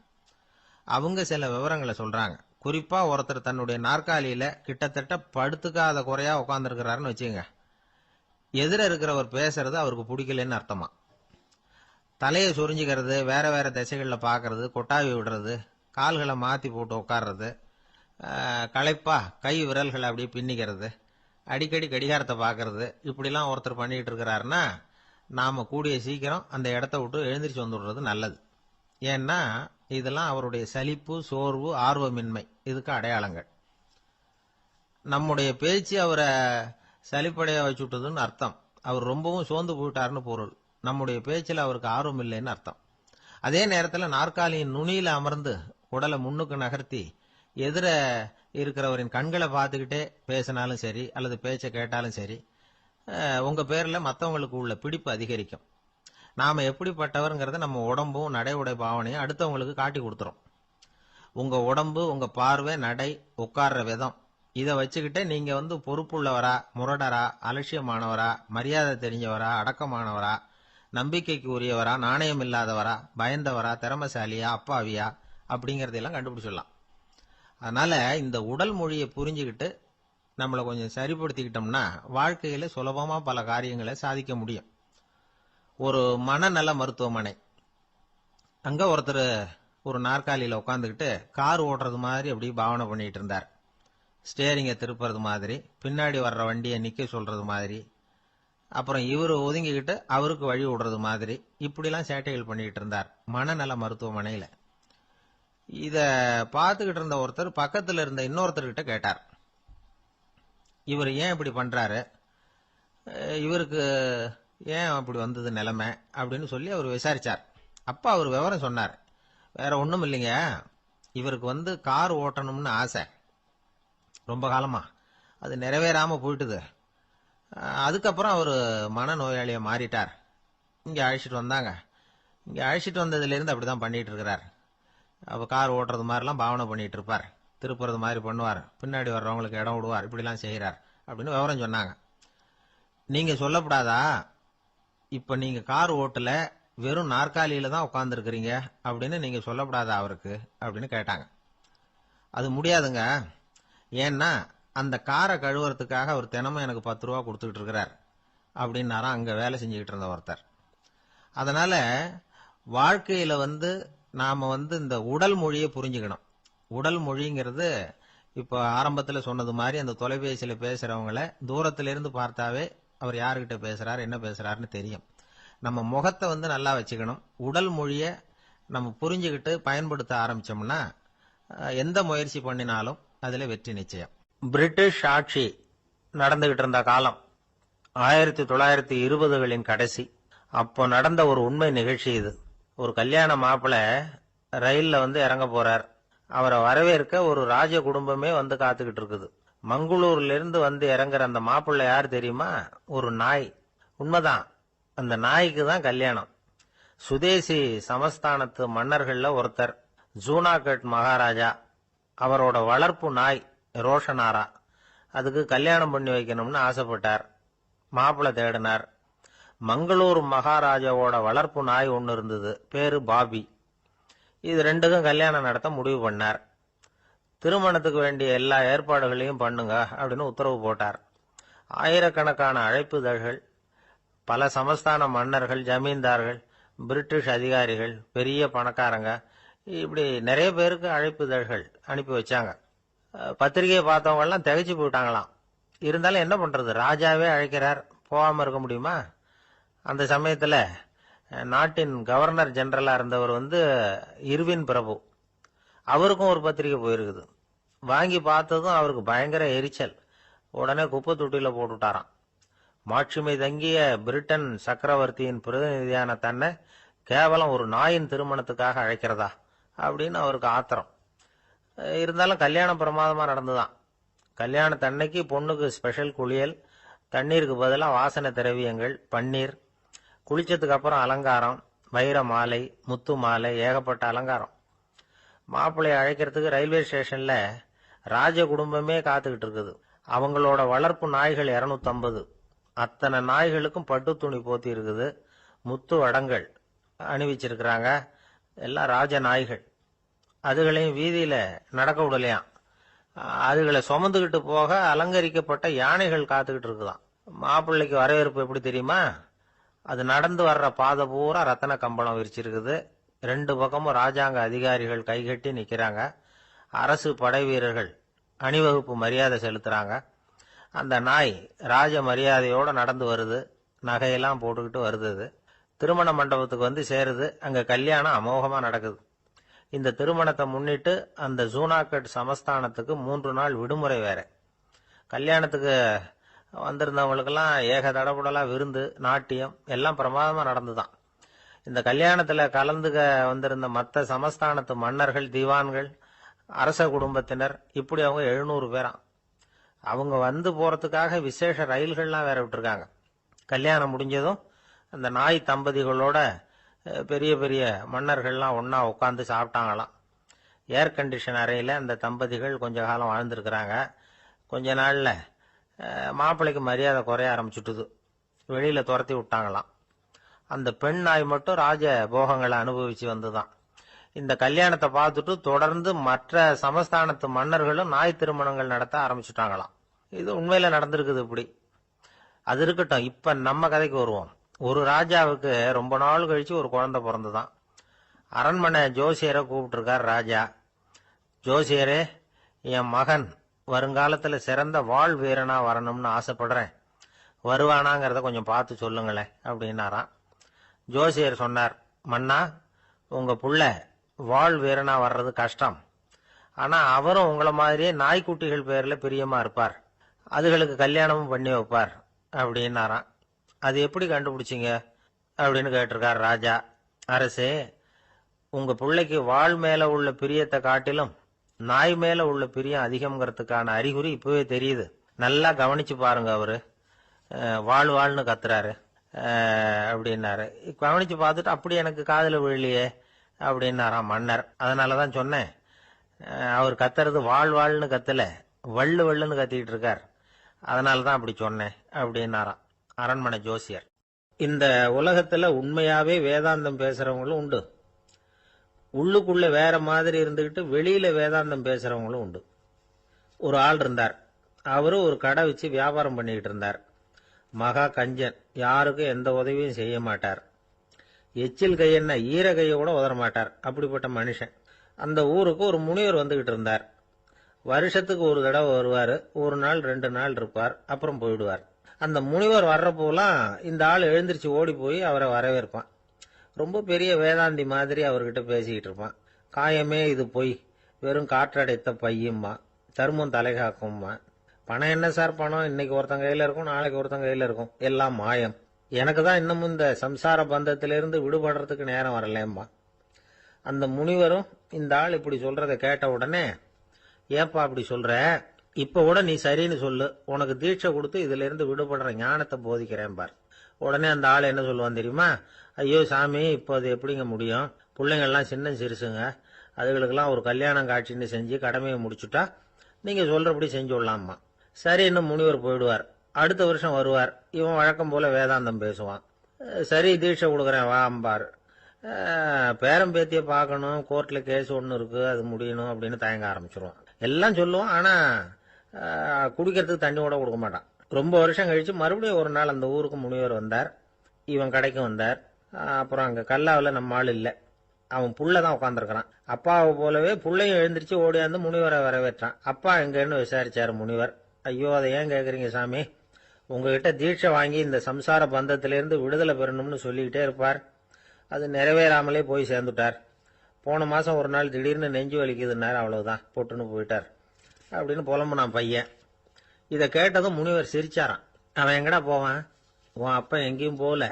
S1: அவங்க சில விவரங்களை சொல்றாங்க. குறிப்பா ஒருத்தர் தன்னுடைய நாற்காலியில கிட்டத்தட்ட படுத்துக்காத குறையா உட்கார்ந்துருக்கிறாருன்னு வச்சுங்க. எதிர இருக்கிறவர் பேசுறது அவருக்கு பிடிக்கலன்னு அர்த்தமா. தலையை சொரிஞ்சுக்கிறது, வேற வேற திசைகள்ல பாக்குறது, கொட்டாவி விடுறது, கால்களை மாத்தி போட்டு உட்கார்றது, களைப்பா கை விரல்களை அப்படியே பின்னிக்கிறது, அடிக்கடி கடிகாரத்தை பாக்குறது, இப்படிலாம் ஒருத்தர் பண்ணிட்டு இருக்கிறாருன்னா நாம கூடிய சீக்கிரம் அந்த இடத்த விட்டு எழுந்திரிச்சு வந்துடுறது நல்லது. ஏன்னா இதெல்லாம் அவருடைய சலிப்பு, சோர்வு, ஆர்வமின்மை இதுக்கு அடையாளங்கள். நம்முடைய பேச்சு அவரை சலிப்படைய வச்சுட்டதுன்னு அர்த்தம். அவர் ரொம்பவும் சோர்ந்து போயிட்டாருன்னு பொருள். நம்முடைய பேச்சில் அவருக்கு ஆர்வம் இல்லைன்னு அர்த்தம். அதே நேரத்தில் நாற்காலியின் நுனியில அமர்ந்து உடலை முன்னுக்கு நகர்த்தி எதிர இருக்கிறவரின் கண்களை பார்த்துக்கிட்டே பேசினாலும் சரி அல்லது பேச்சை கேட்டாலும் சரி, உங்க பேர்ல மற்றவங்களுக்கு உள்ள பிடிப்பு அதிகரிக்கும். நாம எப்படிப்பட்டவர்ங்கிறத நம்ம உடம்பும் நடை உடை பாவனையும் அடுத்தவங்களுக்கு காட்டி கொடுத்துரும். உங்க உடம்பு, உங்க பார்வை, நடை, உட்கார்ற விதம் இதை வச்சுக்கிட்டே நீங்க பொறுப்புள்ளவரா, முரடரா, அலட்சியமானவரா, மரியாதை தெரிஞ்சவரா, அடக்கமானவரா, நம்பிக்கைக்கு உரியவரா, நாணயம் இல்லாதவரா, பயந்தவரா, திறமசாலியா, அப்பாவியா அப்படிங்கறதெல்லாம் கண்டுபிடிச்சிடலாம். அதனால இந்த உடல் மொழியை புரிஞ்சுக்கிட்டு நம்மளை கொஞ்சம் சரிப்படுத்திக்கிட்டோம்னா வாழ்க்கையில சுலபமா பல காரியங்களை சாதிக்க முடியும். ஒரு மனநல மருத்துவமனை, அங்க ஒருத்தர் ஒரு நாற்காலியில உட்காந்துக்கிட்டு கார் ஓட்டுறது மாதிரி அப்படி பாவனை பண்ணிட்டு இருந்தார். ஸ்டேரிங்கை திருப்புறது மாதிரி, பின்னாடி வர்ற வண்டியை நிக்க சொல்றது மாதிரி, அப்புறம் இவரு ஒதுங்கிக்கிட்டு அவருக்கு வழி விடுறது மாதிரி, இப்படிலாம் சேட்டைகள் பண்ணிட்டு இருந்தார் மனநல மருத்துவமனையில. இத பார்த்துக்கிட்டு இருந்த ஒருத்தர் பக்கத்துல இருந்த இன்னொருத்தர்கிட்ட கேட்டார், இவர் ஏன் இப்படி பண்றாரு, இவருக்கு ஏன் அப்படி வந்தது நிலைமை அப்படின்னு சொல்லி அவர் விசாரிச்சார். அப்ப அவர் விவரம் சொன்னார். வேற ஒண்ணும் இல்லைங்க, இவருக்கு கார் ஓட்டணும்னு ஆசை ரொம்ப காலமா, அது நிறைவேறாம போயிட்டுது. அதுக்கப்புறம் அவர் மனநோயாளியா மாறிட்டார். இங்க அழைச்சிட்டு வந்தாங்க. இங்க அழைச்சிட்டு வந்ததுல இருந்து அப்படிதான் பண்ணிட்டு இருக்கிறார். அவ கார் ஓட்டுறது மாதிரிலாம் பாவனை பண்ணிட்டு இருப்பார், திருப்புறது மாதிரி பண்ணுவார், பின்னாடி வர்றவங்களுக்கு இடம் விடுவார், இப்படிலாம் செய்யறார் அப்படின்னு விவரம் சொன்னாங்க. நீங்க சொல்லப்படாதா, இப்ப நீங்க கார் ஓட்டல, வெறும் நாற்காலியில தான் உட்கார்ந்து இருக்கிறீங்க அப்படின்னு நீங்க சொல்லப்படாதா அவருக்கு அப்படின்னு கேட்டாங்க. அது முடியாதுங்க, ஏன்னா அந்த காரை கழுவுறதுக்காக அவர் தினமும் எனக்கு 10 ரூபா கொடுத்துக்கிட்டு இருக்கிறார் அப்படின்னாராம் அங்க வேலை செஞ்சுக்கிட்டு இருந்த ஒருத்தர். அதனால வாழ்க்கையில நாம இந்த உடல் மொழியை புரிஞ்சுக்கணும். உடல் மொழிங்கிறது இப்ப ஆரம்பத்துல சொன்னது மாதிரி அந்த தொலைபேசியில பேசுறவங்கள தூரத்துல இருந்து பார்த்தாவே அவர் யாருகிட்ட பேசுறாரு என்ன பேசுறாருன்னு தெரியும். நம்ம முகத்தை நல்லா வச்சுக்கணும். உடல் மொழிய நம்ம புரிஞ்சுக்கிட்டு பயன்படுத்த ஆரம்பிச்சோம்னா எந்த முயற்சி பண்ணினாலும் அதுல வெற்றி நிச்சயம். பிரிட்டிஷ் ஆட்சி நடந்துகிட்டு இருந்த காலம் 1920களின் கடைசி. அப்போ நடந்த ஒரு உண்மை நிகழ்ச்சி இது. ஒரு கல்யாண மாப்பிள்ளை ரயில்ல இறங்க போறார். அவரை வரவேற்க ஒரு ராஜ குடும்பமே காத்துக்கிட்டு இருக்குது. மங்களூர்ல இருந்து இறங்குற அந்த மாப்பிள்ளை யார் தெரியுமா? ஒரு நாய். உண்மைதான், அந்த நாய்க்கு தான் கல்யாணம். சுதேசி சமஸ்தானத்து மன்னர்கள்ல ஒருத்தர் ஜூனாகட் மகாராஜா. அவரோட வளர்ப்பு நாய் ரோஷனாரா. அதுக்கு கல்யாணம் பண்ணி வைக்கணும்னு ஆசைப்பட்டார். மாப்பிள்ளை தேடினார். மங்களூர் மகாராஜாவோட வளர்ப்பு நாய் ஒன்னு இருந்தது, பேரு பாபி. இது ரெண்டுக்கும் கல்யாணம் நடத்த முடிவு பண்ணார். திருமணத்துக்கு வேண்டிய எல்லா ஏற்பாடுகளையும் பண்ணுங்க அப்படின்னு உத்தரவு போட்டார். ஆயிரக்கணக்கான அழைப்புதழ்கள், பல சமஸ்தான மன்னர்கள், ஜமீன்தார்கள், பிரிட்டிஷ் அதிகாரிகள், பெரிய பணக்காரங்க, இப்படி நிறைய பேருக்கு அழைப்புதழ்கள் அனுப்பி வச்சாங்க. பத்திரிகையை பார்த்தவங்க எல்லாம் திகைச்சு போயிட்டாங்களாம். இருந்தாலும் என்ன பண்றது, ராஜாவே அழைக்கிறார், போகாம இருக்க முடியுமா? அந்த சமயத்துல நாட்டின் கவர்னர் ஜெனரலா இருந்தவர் இர்வின் பிரபு. அவருக்கும் ஒரு பத்திரிகை போயிருக்குது. வாங்கி பார்த்ததும் அவருக்கு பயங்கர எரிச்சல். உடனே குப்பை தொட்டியில போட்டுட்டாராம். மாட்சிமை தங்கிய பிரிட்டன் சக்கரவர்த்தியின் பிரதிநிதியான தன்னை கேவலம் ஒரு நாயின் திருமணத்துக்காக அழைக்கிறதா அப்படின்னு அவருக்கு ஆத்திரம். இருந்தாலும் கல்யாணம் பிரமாதமா நடந்துதான். கல்யாணத்தன்னைக்கு பொண்ணுக்கு ஸ்பெஷல் குளியல், தண்ணீருக்கு பதிலாக வாசனை திரவியங்கள், பன்னீர், குளிச்சதுக்கு அப்புறம் அலங்காரம், வைர மாலை, முத்து மாலை, ஏகப்பட்ட அலங்காரம். மாப்பிள்ளையை அழைக்கிறதுக்கு ரயில்வே ஸ்டேஷன்ல ராஜ குடும்பமே காத்துக்கிட்டு இருக்குது. அவங்களோட வளர்ப்பு நாய்கள் 250. அத்தனை நாய்களுக்கும் பட்டு துணி போத்தி இருக்குது. முத்து வடங்கள் அணிவிச்சிருக்கிறாங்க. எல்லாம் ராஜ நாய்கள். அதுகளையும் வீதியில நடக்க விடலையாம். அதுகளை சுமந்துகிட்டு போக அலங்கரிக்கப்பட்ட யானைகள் காத்துக்கிட்டு இருக்குதாம். மாப்பிள்ளைக்கு வரவேற்பு எப்படி தெரியுமா? அது நடந்து வர்ற பாதை பூரா ரத்தன கம்பளம் விரிச்சிருக்குது. 2 பக்கமும் ராஜாங்க அதிகாரிகள் கைகட்டி நிக்கிறாங்க. அரசு படை வீரர்கள் அணிவகுப்பு மரியாதை செலுத்துறாங்க. அந்த நாய் ராஜ மரியாதையோட நடந்து வருது. நகையெல்லாம் போட்டுக்கிட்டு வருது. திருமண மண்டபத்துக்கு சேருது. அங்க கல்யாணம் அமோகமா நடக்குது. இந்த திருமணத்தை முன்னிட்டு அந்த ஜூனாகட் சமஸ்தானத்துக்கு 3 நாள் விடுமுறை வேற. கல்யாணத்துக்கு வந்திருந்தவங்களுக்கெல்லாம் ஏக தடபுடலா விருந்து, நாட்டியம் எல்லாம் பிரமாதமா நடந்துதான். இந்த கல்யாணத்துல கலந்துக்க வந்திருந்த மற்ற சமஸ்தானத்து மன்னர்கள், திவான்கள், அரச குடும்பத்தினர், இப்படி அவங்க 700 பேராம். அவங்க போறதுக்காக விசேஷ ரயில்கள்லாம் வேற விட்டுருக்காங்க. கல்யாணம் முடிஞ்சதும் அந்த நாய் தம்பதிகளோட பெரிய பெரிய மன்னர்கள்லாம் ஒன்னா உட்காந்து சாப்பிட்டாங்களாம். ஏர் கண்டிஷன் அறையில அந்த தம்பதிகள் கொஞ்ச காலம் வாழ்ந்திருக்கிறாங்க. கொஞ்ச நாள்ல மாப்பிள்ளைக்கு மரியாதை குறைய ஆரம்பிச்சுட்டுது. வெளியில துரத்தி விட்டாங்களாம். அந்த பெண் நாய் மட்டும் ராஜ போகங்களை அனுபவிச்சு வந்துதான். இந்த கல்யாணத்தை பார்த்துட்டு தொடர்ந்து மற்ற சமஸ்தானத்து மன்னர்களும் நாய் திருமணங்கள் நடத்த ஆரம்பிச்சுட்டாங்களாம். இது உண்மையில நடந்திருக்குது. இப்படி அது இருக்கட்டும். இப்ப நம்ம கதைக்கு வருவோம். ஒரு ராஜாவுக்கு ரொம்ப நாள் கழிச்சு ஒரு குழந்தை பிறந்துதான். அரண்மனை ஜோசியரை கூப்பிட்டுருக்கார் ராஜா. ஜோசியரே, என் மகன் வருங்காலத்துல சிறந்த வாழ் வீரனா வரணும்னு ஆசைப்படுறேன். வருவானாங்கிறத கொஞ்சம் பார்த்து சொல்லுங்களேன் அப்படின்னாராம். ஜோசியர் சொன்னார், மன்னா, உங்க புள்ள வாழ் வீரனா வர்றது கஷ்டம். ஆனா அவரும் உங்களை மாதிரியே நாய்க்குட்டிகள் பேர்ல பிரியமா இருப்பார். அதுகளுக்கு கல்யாணமும் பண்ணி வைப்பார் அப்படின்னாராம். அது எப்படி கண்டுபிடிச்சிங்க அப்படின்னு கேட்டிருக்கார் ராஜா. அரசே, உங்க பிள்ளைக்கு வாழ் மேல உள்ள பிரியத்தை காட்டிலும் நாய் மேல உள்ள பிரியம் அதிகம்ங்கிறதுக்கான அறிகுறி இப்பவே தெரியுது. நல்லா கவனிச்சு பாருங்க. அவரு வாழ் வாழ்னு கத்துறாரு அப்படின்னாரு. கவனிச்சு பார்த்துட்டு அப்படி எனக்கு காதுல விழலையே அப்படின்னாராம் மன்னர். அதனாலதான் சொன்னேன், அவர் கத்துறது வாழ் வாழ்னு கத்தல, வள்ளு வள்ளுன்னு கத்திட்டு இருக்கார். அதனாலதான் அப்படி சொன்னேன் அப்படின்னாராம் அரண்மனை ஜோசியர். இந்த உலகத்துல உண்மையாவே வேதாந்தம் பேசுறவங்களும் உண்டு. உள்ளுக்குள்ள வேற மாதிரி இருந்துகிட்டு வெளியில வேதாந்தம் பேசுறவங்களும் உண்டு. ஒரு ஆள் இருந்தார். அவரு ஒரு கடை வச்சு வியாபாரம் பண்ணிக்கிட்டு இருந்தார். மகா கஞ்சன், யாருக்கும் எந்த உதவியும் செய்ய மாட்டார். எச்சில் கையென்ன ஈர கையை கூட உதற மாட்டார். அப்படிப்பட்ட மனுஷன். அந்த ஊருக்கு ஒரு முனிவர் வந்துகிட்டு இருந்தார். வருஷத்துக்கு ஒரு தடவை வருவார். ஒரு நாள் 2 நாள் இருப்பார், அப்புறம் போயிடுவார். அந்த முனிவர் வர்றப்போலாம் இந்த ஆள் எழுந்திருச்சு ஓடி போய் அவரை வரவேற்பான். ரொம்ப பெரிய வேதாந்தி மாதிரி அவர்கிட்ட பேசிக்கிட்டு இருப்பான். காயமே இது பொய், வெறும் காற்றடைத்த பையும்மா, தர்மம் தலைகாக்கும்மா. பணம் என்ன சார் பணம், இன்னைக்கு ஒருத்தன் கையில இருக்கும், நாளைக்கு ஒருத்தன் கையில இருக்கும், எல்லாம் மாயம். எனக்கு தான் இன்னமும் இந்த சம்சார பந்தத்திலிருந்து விடுபடுறதுக்கு நேரம் வரலேம்மா. அந்த முனிவரும் இந்த ஆள் இப்படி சொல்றதை கேட்ட உடனே, ஏப்பா அப்படி சொல்ற, இப்ப கூட நீ சரின்னு சொல்லு, உனக்கு தீட்சை கொடுத்து இதுல இருந்து விடுபடுற ஞானத்தை போதிக்கிறேன் பார். உடனே அந்த ஆள் என்ன சொல்லுவான் தெரியுமா? ஐயோ சாமி, இப்போ அது எப்படிங்க முடியும், பிள்ளைங்கள்லாம் சின்ன சிறுசுங்க, அதுகளுக்கெல்லாம் ஒரு கல்யாணம் காட்சின்னு செஞ்சு கடமையை முடிச்சுட்டா நீங்க சொல்றபடி செஞ்சு விடலாமா. சரி, இன்னும் முனிவர் போயிடுவார். அடுத்த வருஷம் வருவார். இவன் வழக்கம் போல வேதாந்தம் பேசுவான். சரி தீட்சை கொடுக்குறேன் வா அம்பார். பேரம்பேத்தியை பார்க்கணும், கோர்ட்ல கேஸ் ஒன்று இருக்கு, அது முடியணும் அப்படின்னு தயங்க ஆரம்பிச்சிருவான். எல்லாம் சொல்லுவான், ஆனா குடிக்கிறதுக்கு தண்ணி கூட கொடுக்க மாட்டான். ரொம்ப வருஷம் கழிச்சு மறுபடியும் ஒரு நாள் அந்த ஊருக்கு முனிவர் வந்தார். இவன் கடைக்கு வந்தார். அப்புறம் அங்க கல்லாவில் நம்ம ஆள் இல்லை, அவன் புள்ளதான் உட்காந்துருக்கிறான். அப்பாவை போலவே புள்ளையும் எழுந்திரிச்சு ஓடியாந்து முனிவரை வரவேற்றான். அப்பா எங்கன்னு விசாரிச்சாரு முனிவர். ஐயோ அதை ஏன் கேக்குறீங்க சாமி, உங்ககிட்ட தீட்சை வாங்கி இந்த சம்சார பந்தத்திலிருந்து விடுதலை பெறணும்னு சொல்லிக்கிட்டே இருப்பார், அது நிறைவேறாமலே போய் சேர்ந்துட்டார். போன மாசம் ஒரு நாள் திடீர்னு நெஞ்சு வலிக்குதுன்னாரு, அவ்வளவுதான் பொட்டுன்னு போயிட்டார் அப்படின்னு புலம்புனான் பையன். இதை கேட்டதும் முனிவர் சிரிச்சாரான். அவன் எங்கடா போவான், உன் அப்பா எங்கேயும் போகல,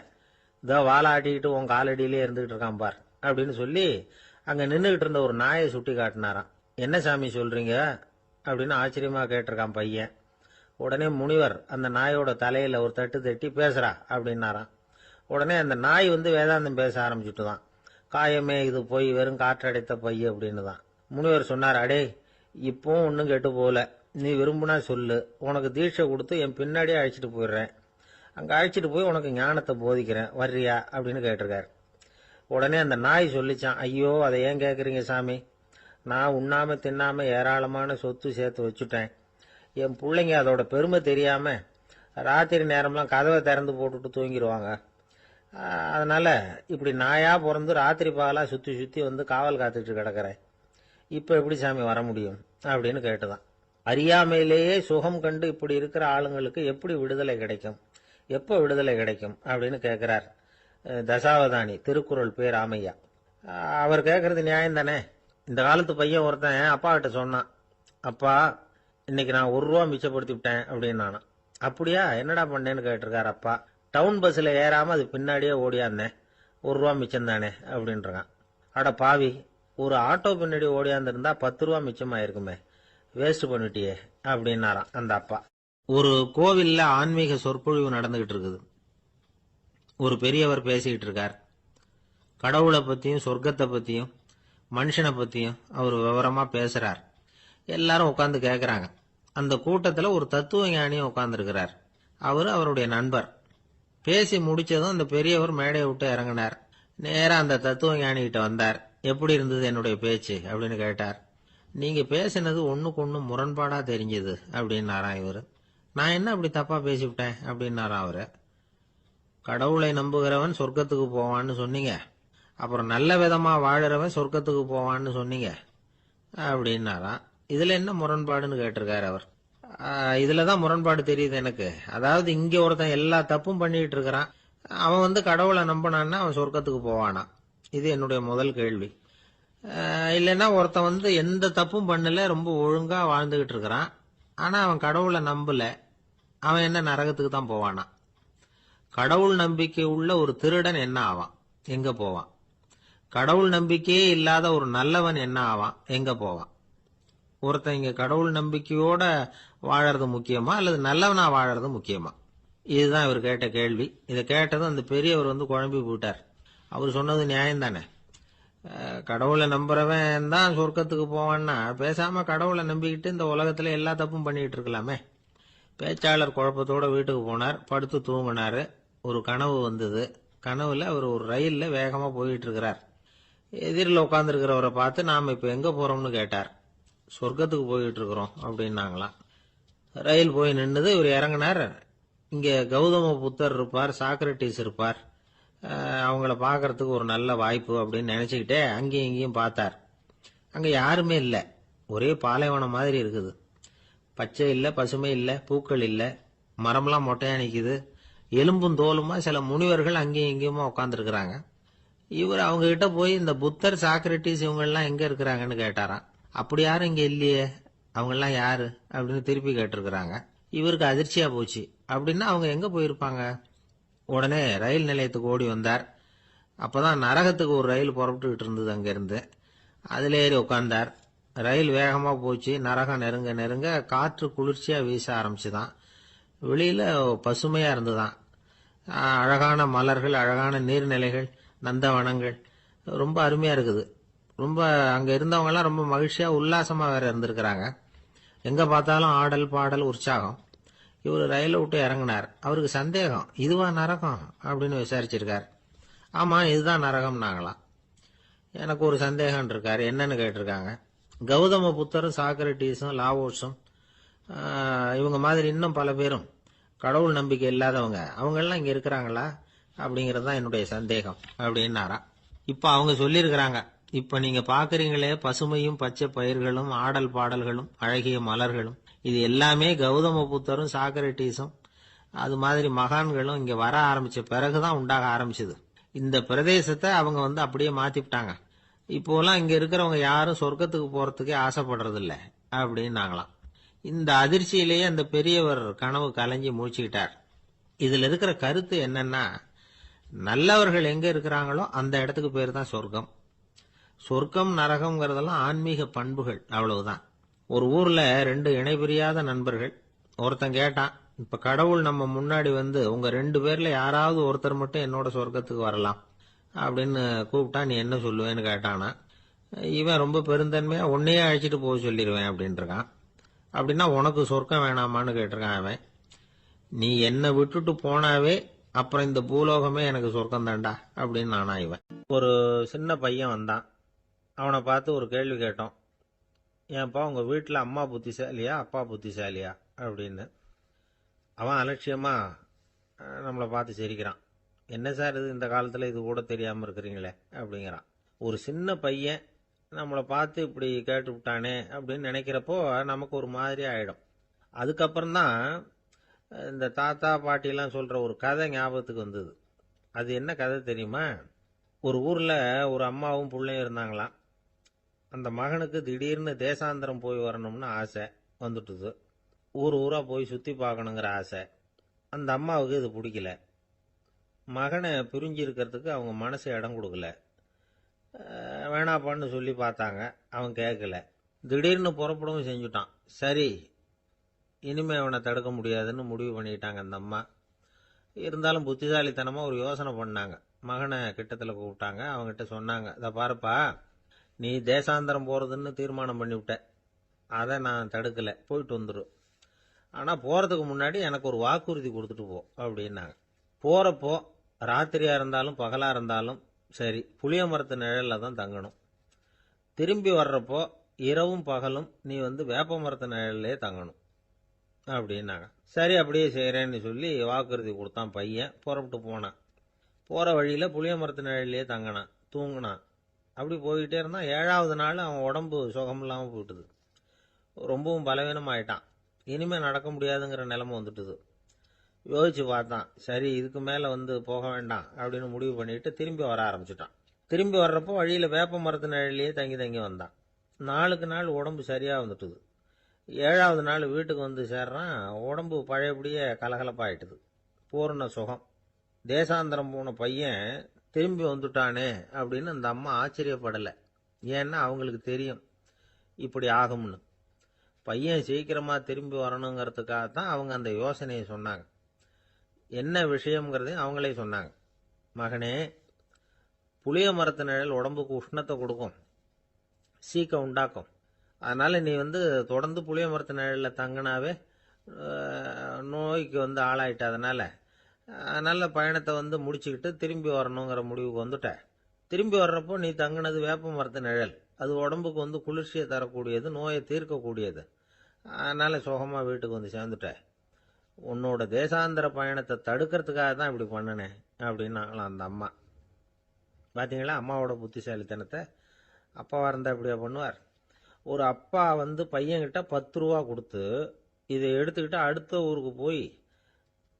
S1: இதோ வாழை ஆட்டிக்கிட்டு உன் காலடியிலே இருந்துகிட்டு இருக்கான் பார் அப்படின்னு சொல்லி அங்க நின்றுகிட்டு இருந்த ஒரு நாயை சுட்டி காட்டினாராம். என்ன சாமி சொல்றீங்க அப்படின்னு ஆச்சரியமா கேட்டிருக்கான் பையன். உடனே முனிவர் அந்த நாயோட தலையில ஒரு தட்டு தட்டி பேசுறா அப்படின்னாராம். உடனே அந்த நாய் வேதாந்தம் பேச ஆரம்பிச்சுட்டுதான். காயமே இது போய் வெறும் காற்றடைத்த பைய அப்படின்னு தான். முனிவர் சொன்னார், அடே இப்பவும் ஒன்னும் கெட்டு போல, நீ விரும்புனா சொல்லு, உனக்கு தீட்சை கொடுத்து என் பின்னாடியே அழைச்சிட்டு போயிடுறேன், அங்க அழைச்சிட்டு போய் உனக்கு ஞானத்தை போதிக்கிறேன், வர்றியா அப்படின்னு கேட்டிருக்காரு. உடனே அந்த நாய் சொல்லிச்சான், ஐயோ அதை ஏன் கேக்குறீங்க சாமி, நான் உண்ணாம தின்னாம ஏராளமான சொத்து சேர்த்து வச்சுட்டேன். என் பிள்ளைங்க அதோட பெருமை தெரியாம ராத்திரி நேரம்லாம் கதவை திறந்து போட்டுட்டு தூங்கிடுவாங்க. அதனால இப்படி நாயா பிறந்து ராத்திரி பகலா சுத்தி சுத்தி காவல் காத்துட்டு கிடக்கிறேன். இப்ப எப்படி சாமி வர முடியும் அப்படின்னு கேட்டுதான். அறியாமையிலேயே சுகம் கண்டு இப்படி இருக்கிற ஆளுங்களுக்கு எப்படி விடுதலை கிடைக்கும், எப்ப விடுதலை கிடைக்கும் அப்படின்னு கேட்கிறார் தசாவதானி, திருக்குறள் பேர் ராமையா. அவர் கேட்கறது நியாயம் தானே. இந்த காலத்து பையன் ஒருத்தன் அப்பா கிட்ட சொன்னான், அப்பா இன்னைக்கு நான் 1 ரூபா மிச்சப்படுத்தி விட்டேன் அப்படின்னு. நானும் அப்படியா, என்னடா பண்ணேன்னு கேட்டிருக்காரு அப்பா. டவுன் பஸ்ல ஏறாம அது பின்னாடியே ஓடியாந்தேன், 1 ரூபா மிச்சம் தானே அப்படின்றான். அட பாவி, ஒரு ஆட்டோ பின்னாடி ஓடியாந்துருந்தா 10 ரூபா மிச்சமாயிருக்குமே, வேஸ்ட் பண்ணிட்டியே அப்படின்னாராம் அந்த அப்பா. ஒரு கோவில்ல ஆன்மீக சொற்பொழிவு நடந்துகிட்டு இருக்குது. ஒரு பெரியவர் பேசிக்கிட்டு இருக்கார். கடவுளை பத்தியும் சொர்க்கத்தை பத்தியும் மனுஷனை பத்தியும் அவர் விவரமா பேசுறார். எல்லாரும் உட்கார்ந்து கேட்கறாங்க. அந்த கூட்டத்துல ஒரு தத்துவ ஞானியும் உட்கார்ந்துருக்கிறார். அவரு அவருடைய நண்பர். பேசி முடிச்சதும் அந்த பெரியவர் மேடையை விட்டு இறங்கினார். நேரா அந்த தத்துவ ஞானி கிட்ட வந்தார். எப்படி இருந்தது என்னுடைய பேச்சு அப்படின்னு கேட்டார். நீங்க பேசினது ஒண்ணுக்கு ஒண்ணு முரண்பாடா தெரிஞ்சது அப்படின்னாராம் இவரு. நான் என்ன அப்படி தப்பா பேசிவிட்டேன் அப்படின்னாராம் அவரு. கடவுளை நம்புகிறவன் சொர்க்கத்துக்கு போவான்னு சொன்னீங்க, அப்புறம் நல்ல விதமா வாழறவன் சொர்க்கத்துக்கு போவான்னு சொன்னீங்க அப்படின்னாராம். இதுல என்ன முரண்பாடுன்னு கேட்டிருக்காரு அவர். இதுலதான் முரண்பாடு தெரியுது எனக்கு. அதாவது இங்க ஒருத்தன் எல்லா தப்பும் பண்ணிட்டு இருக்கிறான், அவன் கடவுளை நம்பினான்னா அவன் சொர்க்கத்துக்கு போவானா, இது என்னுடைய முதல் கேள்வி. இல்லைன்னா ஒருத்தன் எந்த தப்பும் பண்ணல, ரொம்ப ஒழுங்கா வாழ்ந்துகிட்டு இருக்கிறான், ஆனா அவன் கடவுளை நம்பல, அவன் என்ன நரகத்துக்கு தான் போவானா. கடவுள் நம்பிக்கை உள்ள ஒரு திருடன் என்ன ஆவான், எங்க போவான். கடவுள் நம்பிக்கையே இல்லாத ஒரு நல்லவன் என்ன ஆவான், எங்க போவான். ஒருத்தன் இங்க கடவுள் நம்பிக்கையோட வாழறது முக்கியமா அல்லது நல்லவனா வாழறது முக்கியமா, இதுதான் இவர் கேட்ட கேள்வி. இதை கேட்டதும் அந்த பெரியவர் குழம்பி போயிட்டார். அவர் சொன்னது நியாயம் தானே. கடவுளை நம்புறவன் தான் சொர்க்கத்துக்கு போவான்னா பேசாம கடவுளை நம்பிக்கிட்டு இந்த உலகத்துல எல்லா தப்பும் பண்ணிட்டு இருக்கலாமே. பேச்சாளர் குழப்பத்தோட வீட்டுக்கு போனார். படுத்து தூங்கினாரு. ஒரு கனவு வந்தது. கனவுல அவர் ஒரு ரயில்ல வேகமா போயிட்டு இருக்கிறார். எதிரில் உட்கார்ந்து இருக்கிறவரை பார்த்து நாம இப்ப எங்க போறோம்னு கேட்டார். சொர்க்கத்துக்கு போயிட்டு இருக்கிறோம் அப்படின்னாங்களாம். ரயில் போய் நின்னுது. இவர் இறங்கினார். இங்க கௌதம புத்தர் இருப்பார், சாக்ரட்டிஸ் இருப்பார், அவங்கள பார்க்கறதுக்கு ஒரு நல்ல வாய்ப்பு அப்படின்னு நினைச்சுக்கிட்டே அங்கேயும் இங்கேயும் பார்த்தார். அங்க யாருமே இல்லை. ஒரே பாலைவனம் மாதிரி இருக்குது. பச்சை இல்லை, பசுமை இல்லை, பூக்கள் இல்லை, மரம்லாம் மொட்டையா நிக்குது. எலும்பும் தோலுமா சில முனிவர்கள் அங்கேயும் இங்கேயுமா உட்காந்துருக்கிறாங்க. இவர் அவங்க கிட்ட போய் இந்த புத்தர், சாக்ரட்டிஸ் இவங்கெல்லாம் எங்க இருக்கிறாங்கன்னு கேட்டாராம். அப்படி யாரும் இங்க இல்லையே, அவங்கெல்லாம் யாரு அப்படின்னு திருப்பி கேட்டிருக்கிறாங்க. இவருக்கு அதிர்ச்சியா போச்சு. அப்படின்னா அவங்க எங்க போயிருப்பாங்க? உடனே ரயில் நிலையத்துக்கு ஓடி வந்தார். அப்பதான் நரகத்துக்கு ஒரு ரயில் புறப்பட்டுக்கிட்டு இருந்தது அங்கிருந்து. அதுல ஏறி உட்கார்ந்தார். ரயில் வேகமா போச்சு. நரகம் நெருங்க நெருங்க காற்று குளிர்ச்சியா வீச ஆரம்பிச்சுதான். வெளியில பசுமையா இருந்துதான். அழகான மலர்கள், அழகான நீர்நிலைகள், நந்தவனங்கள், ரொம்ப அருமையா இருக்குது. ரொம்ப அங்க இருந்தவங்க எல்லாம் ரொம்ப மகிழ்ச்சியா உல்லாசமா வேற இருந்திருக்கிறாங்க. எங்க பார்த்தாலும் ஆடல் பாடல் உற்சாகம். இவர் ரயில விட்டு இறங்கினார். அவருக்கு சந்தேகம், இதுவா நரகம் அப்படின்னு விசாரிச்சிருக்கார். ஆமா, இதுதான் நரகம் நாங்களாம். எனக்கு ஒரு சந்தேகம் இருக்காரு, என்னன்னு கேட்டிருக்காங்க. கௌதம புத்தரும் சாக்ரட்டிஸும் லாவோஸும் இவங்க மாதிரி இன்னும் பல பேரும் கடவுள் நம்பிக்கை இல்லாதவங்க, அவங்க எல்லாம் இங்க இருக்கிறாங்களா அப்படிங்கறது தான் என்னுடைய சந்தேகம் அப்படின்னாரா. இப்ப அவங்க சொல்லியிருக்கிறாங்க, இப்ப நீங்க பாக்குறீங்களே பசுமையும் பச்சை பயிர்களும் ஆடல் பாடல்களும் அழகிய மலர்களும், இது எல்லாமே கௌதம புத்தரும் சாக்ரட்டிஸும் அது மாதிரி மகான்களும் இங்க வர ஆரம்பிச்ச பிறகுதான் உண்டாக ஆரம்பிச்சது. இந்த பிரதேசத்தை அவங்க அப்படியே மாத்திவிட்டாங்க. இப்போலாம் இங்க இருக்கிறவங்க யாரும் சொர்க்கத்துக்கு போறதுக்கே ஆசைப்படுறது இல்ல அப்படின்னாங்களாம். இந்த அதிர்ச்சியிலேயே அந்த பெரியவர் கனவு கலைஞ்சி மூழ்கிட்டார். இதுல இருக்கிற கருத்து என்னன்னா, நல்லவர்கள் எங்க இருக்கிறாங்களோ அந்த இடத்துக்கு பேர் தான் சொர்க்கம். சொர்க்கம் நரகம்ங்கிறதெல்லாம் ஆன்மீக பண்புகள், அவ்வளவுதான். ஒரு ஊர்ல ரெண்டு இணைபிரியாத நண்பர்கள். ஒருத்தன் கேட்டான், இப்ப கடவுள் நம்ம முன்னாடி உங்க ரெண்டு பேர்ல யாராவது ஒருத்தர் மட்டும் என்னோட சொர்க்கத்துக்கு வரலாம் அப்படின்னு கூப்பிட்டா நீ என்ன சொல்லுவேன்னு கேட்டானா. இவன் ரொம்ப பெருந்தன்மையா உன்னையே அழைச்சிட்டு போக சொல்லிடுவேன் அப்படின்னு இருக்கான். அப்படின்னா உனக்கு சொர்க்கம் வேணாமான்னு கேட்டிருக்கான் அவன். நீ என்னை விட்டுட்டு போனாவே அப்புறம் இந்த பூலோகமே எனக்கு சொர்க்கம் தாண்டா அப்படின்னு நானா இவன். ஒரு சின்ன பையன் வந்தான். அவனை பார்த்து ஒரு கேள்வி கேட்டோம். ஏன்ப்பா உங்க வீட்டுல அம்மா புத்திசாலியா அப்பா புத்திசாலியா அப்படின்னு. அவன் அலட்சியமா நம்மளை பார்த்து சிரிக்கிறான். என்ன சார் இது, இந்த காலத்துல இது கூட தெரியாம இருக்கிறீங்களே அப்படிங்கிறான். ஒரு சின்ன பையன் நம்மளை பார்த்து இப்படி கேட்டு விட்டானே அப்படின்னு நினைக்கிறப்போ நமக்கு ஒரு மாதிரி ஆயிடும். அதுக்கப்புறம்தான் இந்த தாத்தா பாட்டிலாம் சொல்ற ஒரு கதை ஞாபகத்துக்கு வந்தது. அது என்ன கதை தெரியுமா? ஒரு ஊர்ல ஒரு அம்மாவும் பிள்ளையும் இருந்தாங்களாம். அந்த மகனுக்கு திடீர்னு தேசாந்திரம் போய் வரணும்னு ஆசை வந்துட்டுது. ஊர் ஊரா போய் சுத்தி பார்க்கணுங்கிற ஆசை. அந்த அம்மாவுக்கு இது பிடிக்கல. மகனை பிரிஞ்சு இருக்கிறதுக்கு அவங்க மனசு இடம் கொடுக்கல. வேணாப்பான்னு சொல்லி பார்த்தாங்க, அவன் கேட்கல. திடீர்னு புறப்படவும் செஞ்சுட்டான். சரி, இனிமே அவனை தடுக்க முடியாதுன்னு முடிவு பண்ணிட்டாங்க அந்த அம்மா. இருந்தாலும் புத்திசாலித்தனமா ஒரு யோசனை பண்ணாங்க. மகனை கிட்டத்துல கூப்பிட்டாங்க. அவங்ககிட்ட சொன்னாங்க, இதை பாருப்பா, நீ தேசாந்தரம் போறதுன்னு தீர்மானம் பண்ணிவிட்ட, அதை நான் தடுக்கல, போயிட்டு வந்துரு. ஆனா போறதுக்கு முன்னாடி எனக்கு ஒரு வாக்குறுதி கொடுத்துட்டு போ அப்படின்னாங்க. போறப்போ ராத்திரியா இருந்தாலும் பகலா இருந்தாலும் சரி, புளிய மரத்து நிழல்ல தான் தங்கணும். திரும்பி வர்றப்போ இரவும் பகலும் நீ வேப்ப மரத்து நிழல்லே தங்கணும் அப்படின்னாங்க. சரி, அப்படியே செய்யறேன்னு சொல்லி வாக்குறுதி கொடுத்தான் பையன். புறப்பட்டு போனான். போற வழியில புளிய மரத்து நிழல்லே தங்கினான், தூங்கினான். அப்படி போயிட்டே இருந்தான். 7வது நாள் அவன் உடம்பு சுகம் இல்லாம போயிட்டுது. ரொம்பவும் பலவீனம் ஆயிட்டான். இனிமே நடக்க முடியாதுங்கிற நிலைமை வந்துட்டுது. யோசிச்சு பார்த்தான். சரி, இதுக்கு மேல போக வேண்டாம் அப்படின்னு முடிவு பண்ணிட்டு திரும்பி வர ஆரம்பிச்சுட்டான். திரும்பி வர்றப்போ வழியில வேப்ப மரத்து நிழலையே தங்கி தங்கி வந்தான். நாளுக்கு நாள் உடம்பு சரியா வந்துட்டுது. 7வது நாள் வீட்டுக்கு சேர்றான். உடம்பு பழையபடியே கலகலப்பாயிட்டுது. பூர்ண சுகம். தேசாந்திரம் போன பையன் திரும்பி வந்துட்டானே அப்படின்னு அந்த அம்மா ஆச்சரியப்படலை. ஏன்னா அவங்களுக்கு தெரியும் இப்படி ஆகும்னு. பையன் சீக்கிரமா திரும்பி வரணுங்கிறதுக்காகத்தான் அவங்க அந்த யோசனையை சொன்னாங்க. என்ன விஷயம்ங்கிறதையும் அவங்களே சொன்னாங்க. மகனே, புளிய மரத்து நிழல் உடம்புக்கு உஷ்ணத்தை கொடுக்கும், சீக்க உண்டாக்கும். அதனால நீ தொடர்ந்து புளிய மரத்து நிழல்ல தங்கினாவே நோய்க்கு ஆளாயிட்ட. அதனால பயணத்தை முடிச்சுக்கிட்டு திரும்பி வரணுங்கிற முடிவுக்கு வந்துட்ட. திரும்பி வர்றப்போ நீ தங்கினது வேப்ப மரத்து நிழல், அது உடம்புக்கு குளிர்ச்சியை தரக்கூடியது, நோயை தீர்க்கக்கூடியது. அதனால சுகமா வீட்டுக்கு வந்து சேர்ந்துட்டேன். உன்னோட தேசாந்திர பயணத்தை தடுக்கிறதுக்காக தான் இப்படி பண்ணினேன் அப்படின்னாங்களாம் அந்த அம்மா. பாத்தீங்களா அம்மாவோட புத்திசாலித்தனத்தை? அப்பாவா இருந்தா இப்படியா பண்ணுவார்? ஒரு அப்பா பையன்கிட்ட 10 ரூபா கொடுத்து இதை எடுத்துக்கிட்டு அடுத்த ஊருக்கு போய்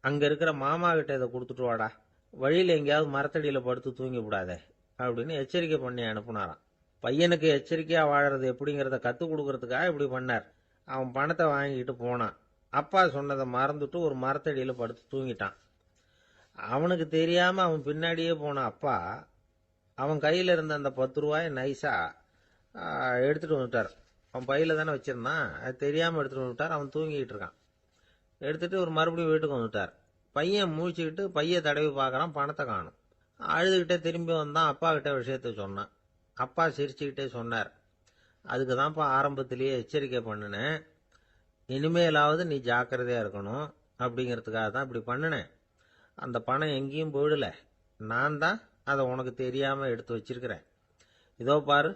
S1: அங்க இருக்கிற மாமா கிட்ட இதை கொடுத்துட்டு வாடா, வழியில எங்கேயாவது மரத்தடியில படுத்து தூங்கி விடாதே அப்படின்னு எச்சரிக்கை பண்ணி அனுப்புனாராம். பையனுக்கு எச்சரிக்கையா வாழறது எப்படிங்கிறத கத்துக் கொடுக்கறதுக்காக இப்படி பண்ணார். அவன் பணத்தை வாங்கிட்டு போனான். அப்பா சொன்னதை மறந்துட்டு ஒரு மரத்தடியில படுத்து தூங்கிட்டான். அவனுக்கு தெரியாம அவன் பின்னாடியே போன அப்பா அவன் கையில இருந்த அந்த 10 ரூபாயை நைஸா எடுத்துட்டு வந்துட்டார். அவன் பையில தானே வச்சிருந்தான், அது தெரியாம எடுத்துட்டு வந்துட்டார். அவன் தூங்கிட்டு இருக்கான். எடுத்துட்டு ஒரு மறுபடியும் வீட்டுக்கு வந்துட்டார். பையன் முழிச்சுக்கிட்டு பைய தடவி பார்க்கறான், பணத்தை காணும். அழுதுகிட்டே திரும்பி வந்தான். அப்பா கிட்ட விஷயத்த சொன்னான். அப்பா சிரிச்சுக்கிட்டே சொன்னார், அதுக்கு தான்ப்பா ஆரம்பத்திலேயே எச்சரிக்கை பண்ணினேன், இனிமேலாவது நீ ஜாக்கிரதையா இருக்கணும் அப்படிங்கிறதுக்காக தான் இப்படி பண்ணினேன். அந்த பணம் எங்கேயும் போயிடல, நான் தான் அதை உனக்கு தெரியாம எடுத்து வச்சிருக்கிறேன். இதோ பாரு